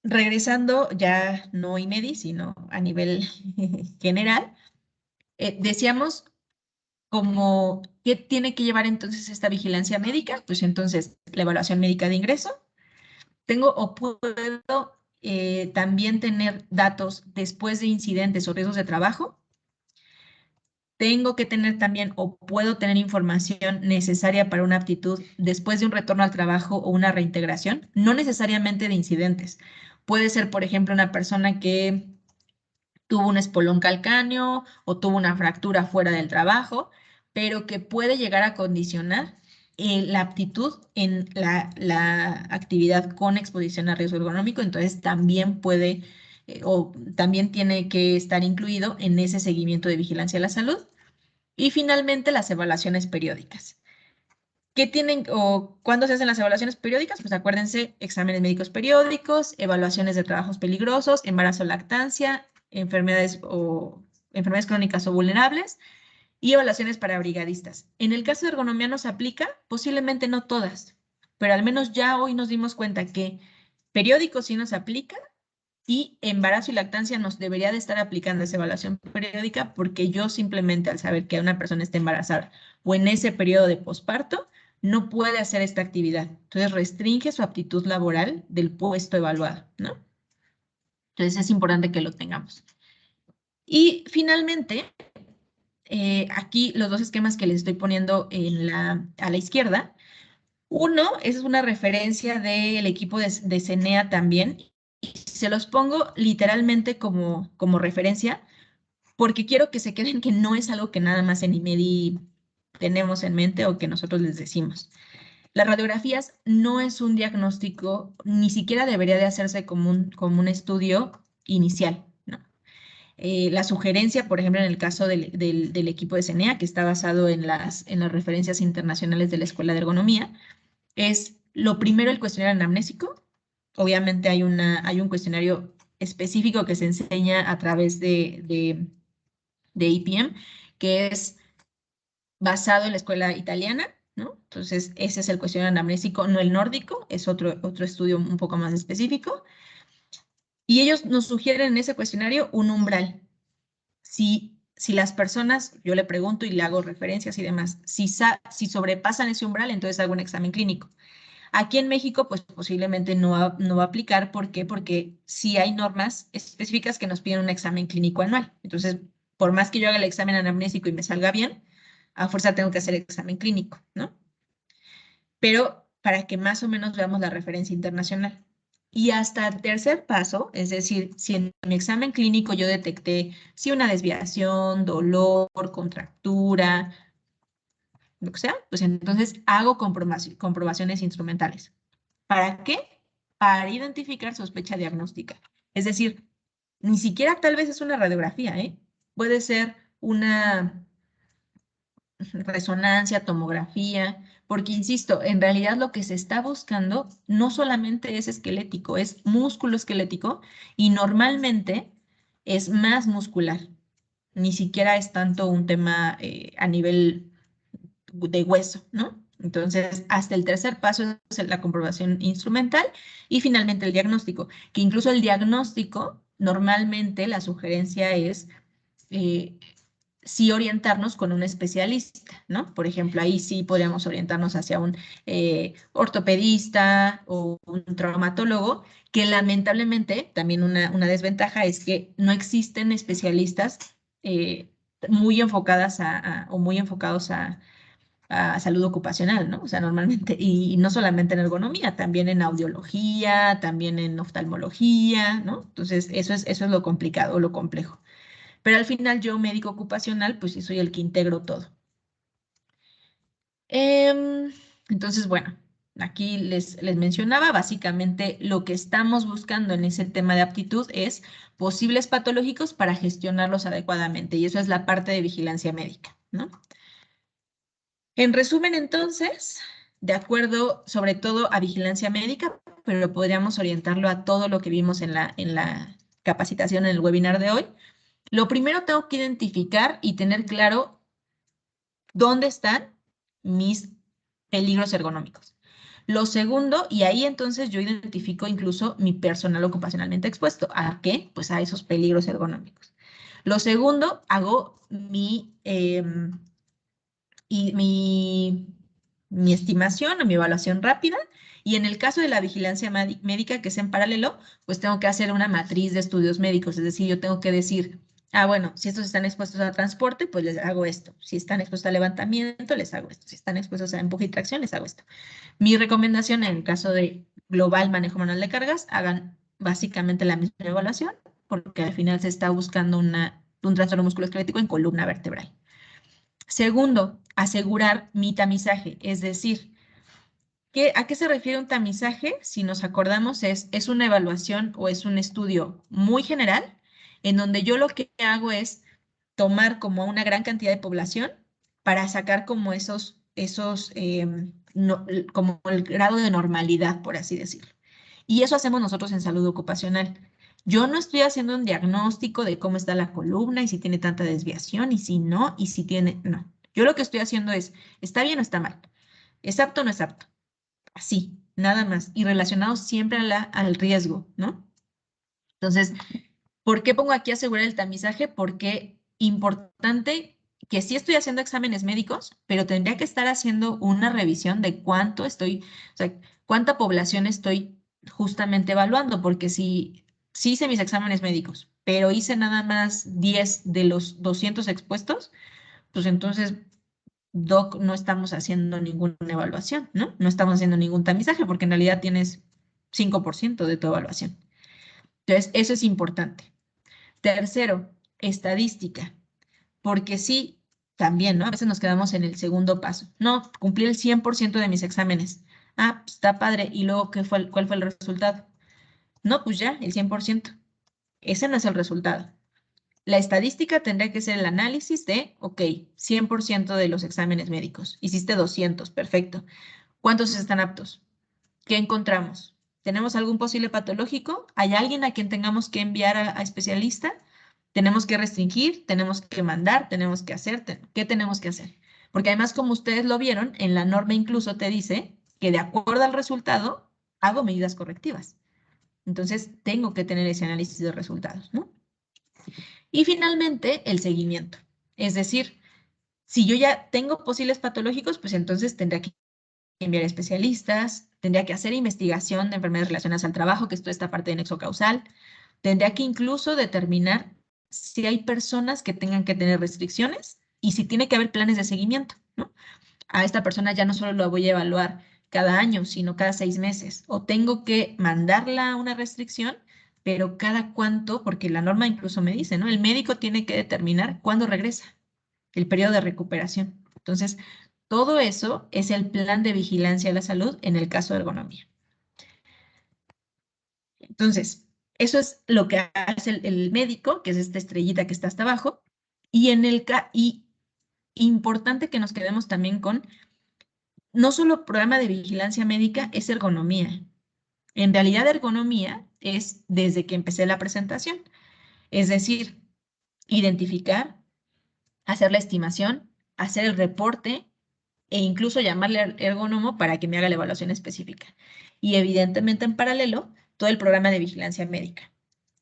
Regresando ya no IMEDI, sino a nivel general, decíamos como, ¿qué tiene que llevar entonces esta vigilancia médica? Pues entonces, la evaluación médica de ingreso. Tengo o puedo también tener datos después de incidentes o riesgos de trabajo. Tengo que tener también o puedo tener información necesaria para una aptitud después de un retorno al trabajo o una reintegración, no necesariamente de incidentes. Puede ser, por ejemplo, una persona que tuvo un espolón calcáneo o tuvo una fractura fuera del trabajo, pero que puede llegar a condicionar la aptitud en la actividad con exposición a riesgo ergonómico, entonces también puede o también tiene que estar incluido en ese seguimiento de vigilancia de la salud. Y finalmente, las evaluaciones periódicas. ¿Qué tienen o cuándo se hacen las evaluaciones periódicas? Pues acuérdense, exámenes médicos periódicos, evaluaciones de trabajos peligrosos, embarazo, lactancia, enfermedades crónicas o vulnerables y evaluaciones para brigadistas. En el caso de ergonomía nos aplica, posiblemente no todas, pero al menos ya hoy nos dimos cuenta que periódicos sí nos aplica y embarazo y lactancia nos debería de estar aplicando esa evaluación periódica porque yo simplemente al saber que una persona está embarazada o en ese periodo de posparto, no puede hacer esta actividad. Entonces restringe su aptitud laboral del puesto evaluado, ¿no? Entonces es importante que lo tengamos. Y finalmente, aquí los 2 esquemas que les estoy poniendo a la izquierda. Uno es una referencia del equipo de CENEA también. Y se los pongo literalmente como referencia porque quiero que se queden que no es algo que nada más en IMEDI tenemos en mente o que nosotros les decimos. Las radiografías no es un diagnóstico, ni siquiera debería de hacerse como un estudio inicial, ¿no? La sugerencia, por ejemplo, en el caso del equipo de CENEA, que está basado en las referencias internacionales de la Escuela de Ergonomía, es lo primero el cuestionario anamnésico. Obviamente hay un cuestionario específico que se enseña a través de EPM, que es basado en la escuela italiana, ¿no? Entonces, ese es el cuestionario anamnésico, no el nórdico, es otro estudio un poco más específico. Y ellos nos sugieren en ese cuestionario un umbral. Si si las personas, yo le pregunto y le hago referencias y demás, si sobrepasan ese umbral, entonces hago un examen clínico. Aquí en México, pues posiblemente no va a aplicar. ¿Por qué? Porque sí hay normas específicas que nos piden un examen clínico anual. Entonces, por más que yo haga el examen anamnésico y me salga bien, a fuerza tengo que hacer el examen clínico, ¿no? Pero para que más o menos veamos la referencia internacional. Y hasta el tercer paso, es decir, si en mi examen clínico yo detecté si una desviación, dolor, contractura, lo que sea, pues entonces hago comprobaciones instrumentales. ¿Para qué? Para identificar sospecha diagnóstica. Es decir, ni siquiera tal vez es una radiografía, ¿eh? Puede ser una resonancia, tomografía, porque insisto, en realidad lo que se está buscando no solamente es esquelético, es músculo esquelético y normalmente es más muscular. Ni siquiera es tanto un tema a nivel de hueso, ¿no? Entonces, hasta el tercer paso es la comprobación instrumental y finalmente el diagnóstico, que incluso el diagnóstico, normalmente la sugerencia es eh, sí orientarnos con un especialista, ¿no? Por ejemplo, ahí sí podríamos orientarnos hacia un ortopedista o un traumatólogo, que lamentablemente también una desventaja es que no existen especialistas muy enfocadas o muy enfocados a salud ocupacional, ¿no? O sea, normalmente, y no solamente en ergonomía, también en audiología, también en oftalmología, ¿no? Entonces, eso es lo complicado, lo complejo. Pero al final yo, médico ocupacional, pues sí soy el que integro todo. Entonces, bueno, aquí les mencionaba, básicamente lo que estamos buscando en ese tema de aptitud es posibles patológicos para gestionarlos adecuadamente, y eso es la parte de vigilancia médica, ¿no? En resumen, entonces, de acuerdo sobre todo a vigilancia médica, pero podríamos orientarlo a todo lo que vimos en la capacitación en el webinar de hoy. Lo primero tengo que identificar y tener claro dónde están mis peligros ergonómicos. Lo segundo, y ahí entonces yo identifico incluso mi personal ocupacionalmente expuesto. ¿A qué? Pues a esos peligros ergonómicos. Lo segundo, hago mi estimación o mi evaluación rápida. Y en el caso de la vigilancia médica, que es en paralelo, pues tengo que hacer una matriz de estudios médicos. Es decir, yo tengo que decir, bueno, si estos están expuestos a transporte, pues les hago esto. Si están expuestos a levantamiento, les hago esto. Si están expuestos a empuje y tracción, les hago esto. Mi recomendación en el caso de global manejo manual de cargas, hagan básicamente la misma evaluación, porque al final se está buscando un trastorno musculoesquelético en columna vertebral. Segundo, asegurar mi tamizaje, es decir, ¿a qué se refiere un tamizaje? Si nos acordamos, es una evaluación o es un estudio muy general, en donde yo lo que hago es tomar como una gran cantidad de población para sacar como como el grado de normalidad, por así decirlo. Y eso hacemos nosotros en salud ocupacional. Yo no estoy haciendo un diagnóstico de cómo está la columna y si tiene tanta desviación y si no, y si tiene, no. Yo lo que estoy haciendo es, ¿está bien o está mal? ¿Es apto o no es apto? Así, nada más. Y relacionado siempre al riesgo, ¿no? Entonces, ¿por qué pongo aquí asegurar el tamizaje? Porque importante que sí estoy haciendo exámenes médicos, pero tendría que estar haciendo una revisión de o sea, cuánta población estoy justamente evaluando, porque si sí hice mis exámenes médicos, pero hice nada más 10 de los 200 expuestos, pues entonces, doc, no estamos haciendo ninguna evaluación, ¿no? No estamos haciendo ningún tamizaje, porque en realidad tienes 5% de tu evaluación. Entonces, eso es importante. Tercero, estadística, porque sí, también, ¿no? A veces nos quedamos en el segundo paso. No, cumplí el 100% de mis exámenes. Pues está padre. ¿Y luego cuál fue el resultado? No, pues ya, el 100%. Ese no es el resultado. La estadística tendría que ser el análisis de, ok, 100% de los exámenes médicos. Hiciste 200, perfecto. ¿Cuántos están aptos? ¿Qué encontramos? ¿Tenemos algún posible patológico? ¿Hay alguien a quien tengamos que enviar a especialista? ¿Tenemos que restringir? ¿Tenemos que mandar? ¿Tenemos que hacer? ¿Qué tenemos que hacer? Porque además, como ustedes lo vieron, en la norma incluso te dice que de acuerdo al resultado, hago medidas correctivas. Entonces, tengo que tener ese análisis de resultados, ¿no? Y finalmente, el seguimiento. Es decir, si yo ya tengo posibles patológicos, pues entonces tendría que enviar especialistas, tendría que hacer investigación de enfermedades relacionadas al trabajo, que es toda esta parte de nexo causal, tendría que incluso determinar si hay personas que tengan que tener restricciones y si tiene que haber planes de seguimiento, ¿no? A esta persona ya no solo lo voy a evaluar cada año, sino cada 6 meses, o tengo que mandarla a una restricción, pero cada cuánto, porque la norma incluso me dice, ¿no? El médico tiene que determinar cuándo regresa, el periodo de recuperación. Entonces, todo eso es el plan de vigilancia de la salud en el caso de ergonomía. Entonces, eso es lo que hace el médico, que es esta estrellita que está hasta abajo, y importante que nos quedemos también con, no solo programa de vigilancia médica, es ergonomía. En realidad, ergonomía es desde que empecé la presentación, es decir, identificar, hacer la estimación, hacer el reporte, e incluso llamarle al ergónomo para que me haga la evaluación específica. Y evidentemente en paralelo, todo el programa de vigilancia médica.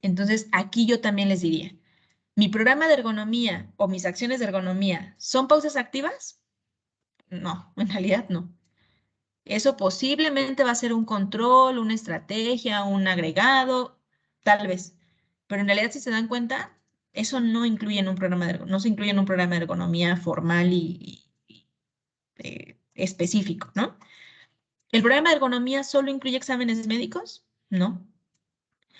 Entonces, aquí yo también les diría, ¿mi programa de ergonomía o mis acciones de ergonomía son pausas activas? No, en realidad no. Eso posiblemente va a ser un control, una estrategia, un agregado, tal vez. Pero en realidad, si se dan cuenta, eso no incluye en un programa no se incluye en un programa de ergonomía formal y específico, ¿no? ¿El programa de ergonomía solo incluye exámenes médicos? No.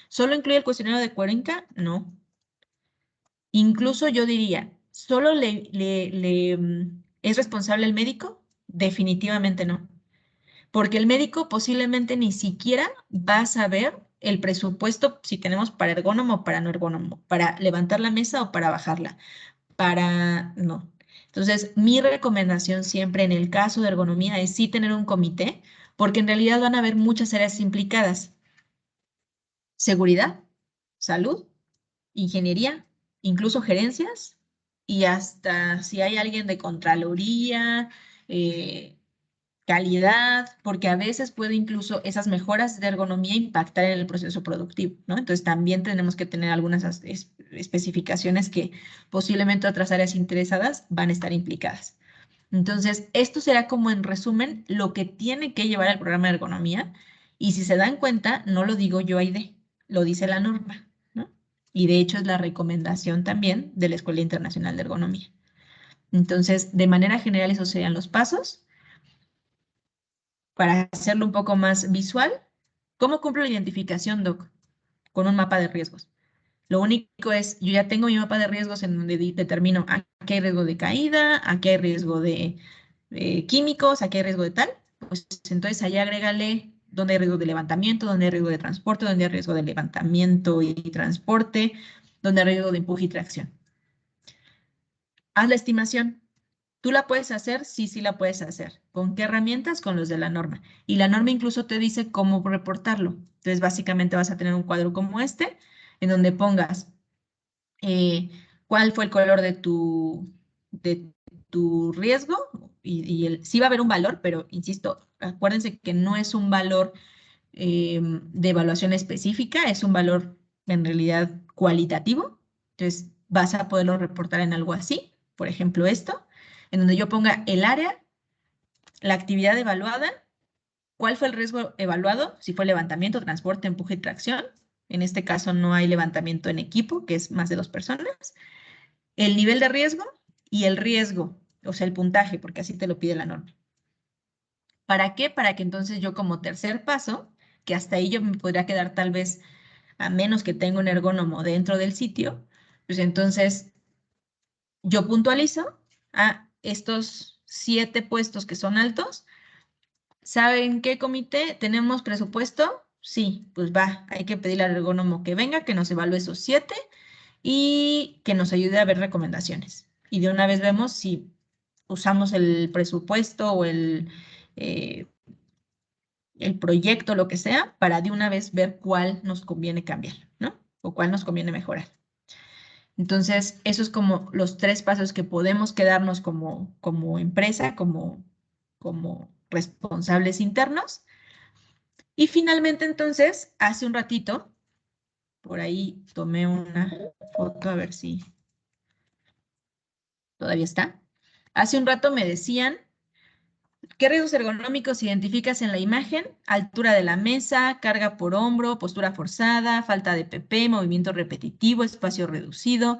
¿Solo incluye el cuestionario de Cuenca? No. Incluso yo diría, ¿solo es responsable el médico? Definitivamente no. Porque el médico posiblemente ni siquiera va a saber el presupuesto si tenemos para ergónomo o para no ergónomo, para levantar la mesa o para bajarla, para no. Entonces, mi recomendación siempre en el caso de ergonomía es sí tener un comité, porque en realidad van a haber muchas áreas implicadas. Seguridad, salud, ingeniería, incluso gerencias y hasta si hay alguien de Contraloría, calidad, porque a veces puede incluso esas mejoras de ergonomía impactar en el proceso productivo, ¿no? Entonces también tenemos que tener algunas especificaciones que posiblemente otras áreas interesadas van a estar implicadas. Entonces, esto será como en resumen lo que tiene que llevar el programa de ergonomía. Y si se dan cuenta, no lo digo yo, Aide, lo dice la norma, ¿no? Y de hecho es la recomendación también de la Escuela Internacional de Ergonomía. Entonces, de manera general, esos serían los pasos. Para hacerlo un poco más visual, ¿cómo cumplo la identificación, Doc? Con un mapa de riesgos. Lo único es, yo ya tengo mi mapa de riesgos en donde determino aquí hay riesgo de caída, aquí hay riesgo de químicos, aquí hay riesgo de tal. Pues entonces allá agrégale dónde hay riesgo de levantamiento, dónde hay riesgo de transporte, dónde hay riesgo de levantamiento y transporte, dónde hay riesgo de empuje y tracción. Haz la estimación. ¿Tú la puedes hacer? Sí, sí la puedes hacer. ¿Con qué herramientas? Con los de la norma. Y la norma incluso te dice cómo reportarlo. Entonces, básicamente vas a tener un cuadro como este, en donde pongas cuál fue el color de tu riesgo sí va a haber un valor, pero insisto, acuérdense que no es un valor de evaluación específica, es un valor en realidad cualitativo. Entonces, vas a poderlo reportar en algo así, por ejemplo, esto, en donde yo ponga el área, la actividad evaluada, cuál fue el riesgo evaluado, si fue levantamiento, transporte, empuje y tracción. En este caso no hay levantamiento en equipo, que es más de 2 personas. El nivel de riesgo y el riesgo, o sea, el puntaje, porque así te lo pide la norma. ¿Para qué? Para que entonces yo como tercer paso, que hasta ahí yo me podría quedar tal vez, a menos que tenga un ergónomo dentro del sitio, pues entonces yo puntualizo a estos 7 puestos que son altos. ¿Saben qué, comité? ¿Tenemos presupuesto? Sí, pues va, hay que pedirle al ergónomo que venga, que nos evalúe esos 7 y que nos ayude a ver recomendaciones. Y de una vez vemos si usamos el presupuesto o eh, el proyecto, lo que sea, para de una vez ver cuál nos conviene cambiar, ¿no? O cuál nos conviene mejorar. Entonces, eso es como los 3 pasos que podemos quedarnos como empresa, como responsables internos. Y finalmente, entonces, hace un ratito, por ahí tomé una foto, a ver si Todavía está. Hace un rato me decían, ¿qué riesgos ergonómicos identificas en la imagen? Altura de la mesa, carga por hombro, postura forzada, falta de PP, movimiento repetitivo, espacio reducido,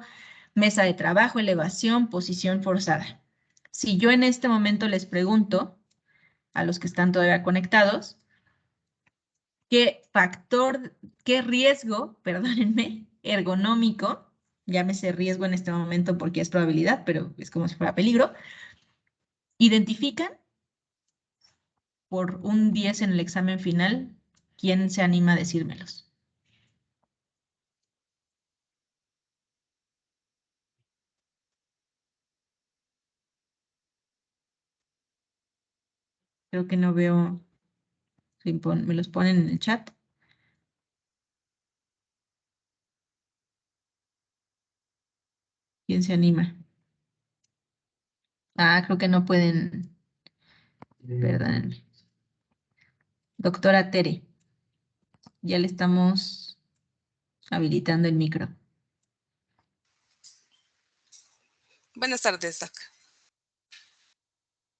mesa de trabajo, elevación, posición forzada. Si yo en este momento les pregunto a los que están todavía conectados, ¿qué factor, qué riesgo, perdónenme, ergonómico, llámese riesgo en este momento porque es probabilidad, pero es como si fuera peligro, identifican por un 10 en el examen final? ¿Quién se anima a decírmelos? Creo que no veo, si me los ponen en el chat. ¿Quién se anima? Ah, creo que no pueden, perdónenme. Doctora Tere, ya le estamos habilitando el micro. Buenas tardes, Doc.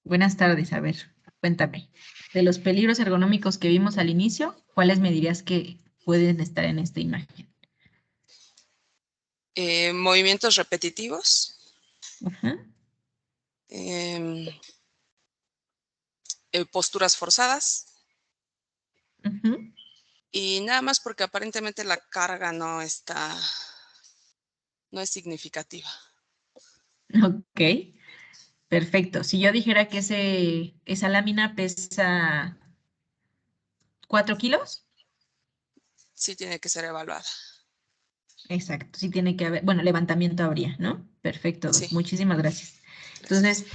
Buenas tardes, a ver, cuéntame. De los peligros ergonómicos que vimos al inicio, ¿cuáles me dirías que pueden estar en esta imagen? Movimientos repetitivos. Ajá. Posturas forzadas. Ujú. Y nada más porque aparentemente la carga no es significativa. Ok, perfecto. Si yo dijera que esa lámina pesa 4 kilos, Sí tiene que ser evaluada. exacto, sí tiene que haber, bueno, levantamiento habría, ¿no? Perfecto, Sí, muchísimas gracias. gracias. Entonces,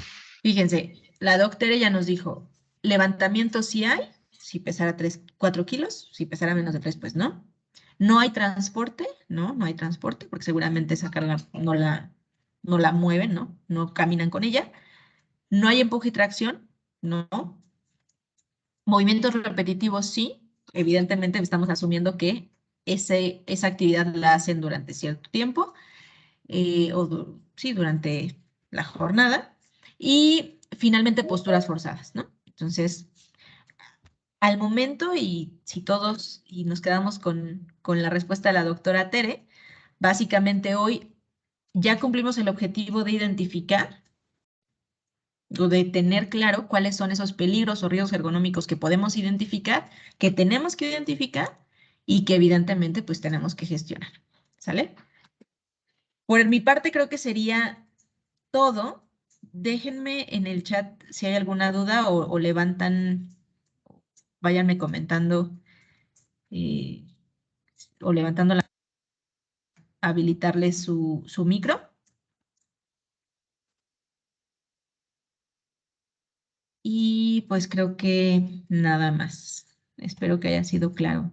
fíjense, la doctora ya nos dijo, levantamiento sí hay, si pesara 4 kilos, si pesara menos de 3, pues no. No hay transporte, ¿no? No hay transporte, porque seguramente esa carga no la mueven, ¿no? No caminan con ella. No hay empuje y tracción, no. Movimientos repetitivos, sí. Evidentemente estamos asumiendo que esa actividad la hacen durante cierto tiempo, sí, durante la jornada. Y finalmente posturas forzadas, ¿no? Entonces, al momento, y si todos, y nos quedamos con la respuesta de la doctora Tere, básicamente hoy ya cumplimos el objetivo de identificar o de tener claro cuáles son esos peligros o riesgos ergonómicos que podemos identificar, que tenemos que identificar y que evidentemente pues tenemos que gestionar. ¿Sale? Por mi parte creo que sería todo. Déjenme en el chat si hay alguna duda o levantan, váyanme comentando eh, o levantando habilitarles su micro. Y pues creo que nada más. Espero que haya sido claro.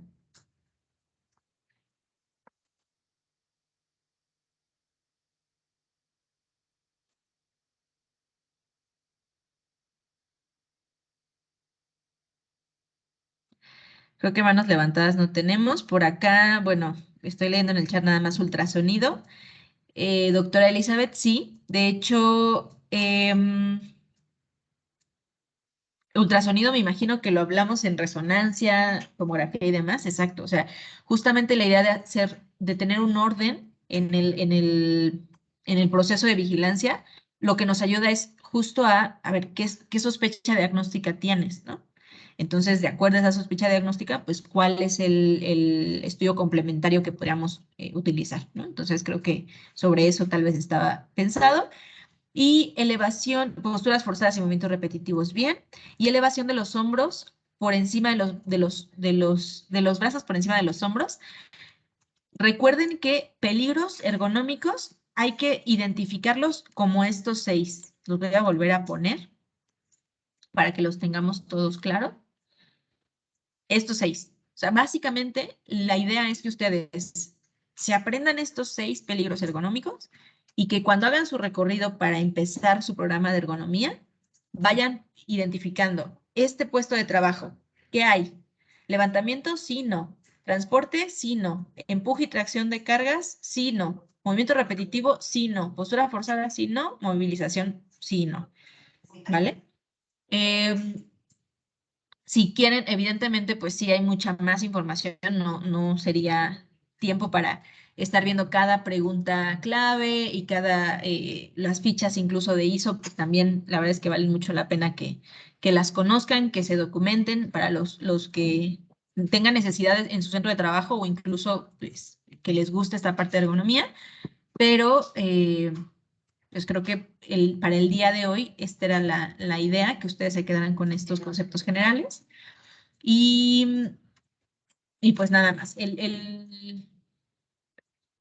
Creo que manos levantadas no tenemos. Por acá, bueno, estoy leyendo en el chat nada más ultrasonido. Doctora Elizabeth, sí. De hecho, ultrasonido me imagino que lo hablamos en resonancia, tomografía y demás, exacto. O sea, justamente la idea de de tener un orden en el proceso de vigilancia, lo que nos ayuda es justo a ver qué sospecha diagnóstica tienes, ¿no? Entonces, de acuerdo a esa sospecha diagnóstica, pues cuál es el estudio complementario que podríamos utilizar, ¿no? Entonces, creo que sobre eso tal vez estaba pensado. Y elevación, posturas forzadas y movimientos repetitivos, bien. Y elevación de los hombros por encima de los brazos por encima de los hombros. Recuerden que peligros ergonómicos hay que identificarlos como estos 6. Los voy a volver a poner para que los tengamos todos claros. Estos 6. O sea, básicamente la idea es que ustedes se aprendan estos 6 peligros ergonómicos y que cuando hagan su recorrido para empezar su programa de ergonomía, vayan identificando este puesto de trabajo. ¿Qué hay? Levantamiento, sí, no. Transporte, sí, no. Empuje y tracción de cargas, sí, no. Movimiento repetitivo, sí, no. Postura forzada, sí, no. Movilización, sí, no. ¿Vale? Si quieren, evidentemente, pues sí hay mucha más información, no sería tiempo para estar viendo cada pregunta clave y las fichas incluso de ISO, pues también la verdad es que valen mucho la pena que las conozcan, que se documenten para los que tengan necesidades en su centro de trabajo o incluso pues, que les guste esta parte de ergonomía, pero pues creo que para el día de hoy esta era la idea, que ustedes se quedaran con estos conceptos generales. Y, y pues nada más.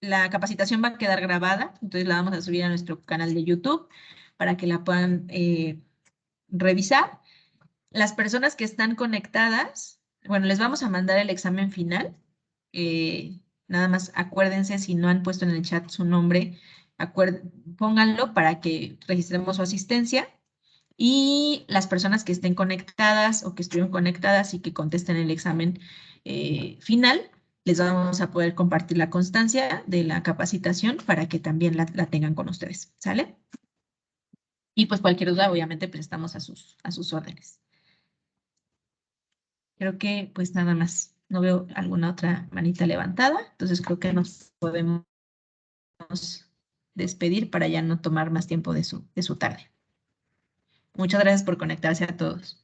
La capacitación va a quedar grabada, entonces la vamos a subir a nuestro canal de YouTube para que la puedan revisar. Las personas que están conectadas, bueno, les vamos a mandar el examen final. Nada más acuérdense, si no han puesto en el chat su nombre, pónganlo para que registremos su asistencia. Y las personas que estén conectadas o que estuvieron conectadas y que contesten el examen final, les vamos a poder compartir la constancia de la capacitación para que también la tengan con ustedes, ¿sale? Y pues cualquier duda, obviamente, pues estamos a sus órdenes. Creo que pues nada más. No veo alguna otra manita levantada, entonces creo que nos podemos despedir para ya no tomar más tiempo de su tarde. Muchas gracias por conectarse a todos.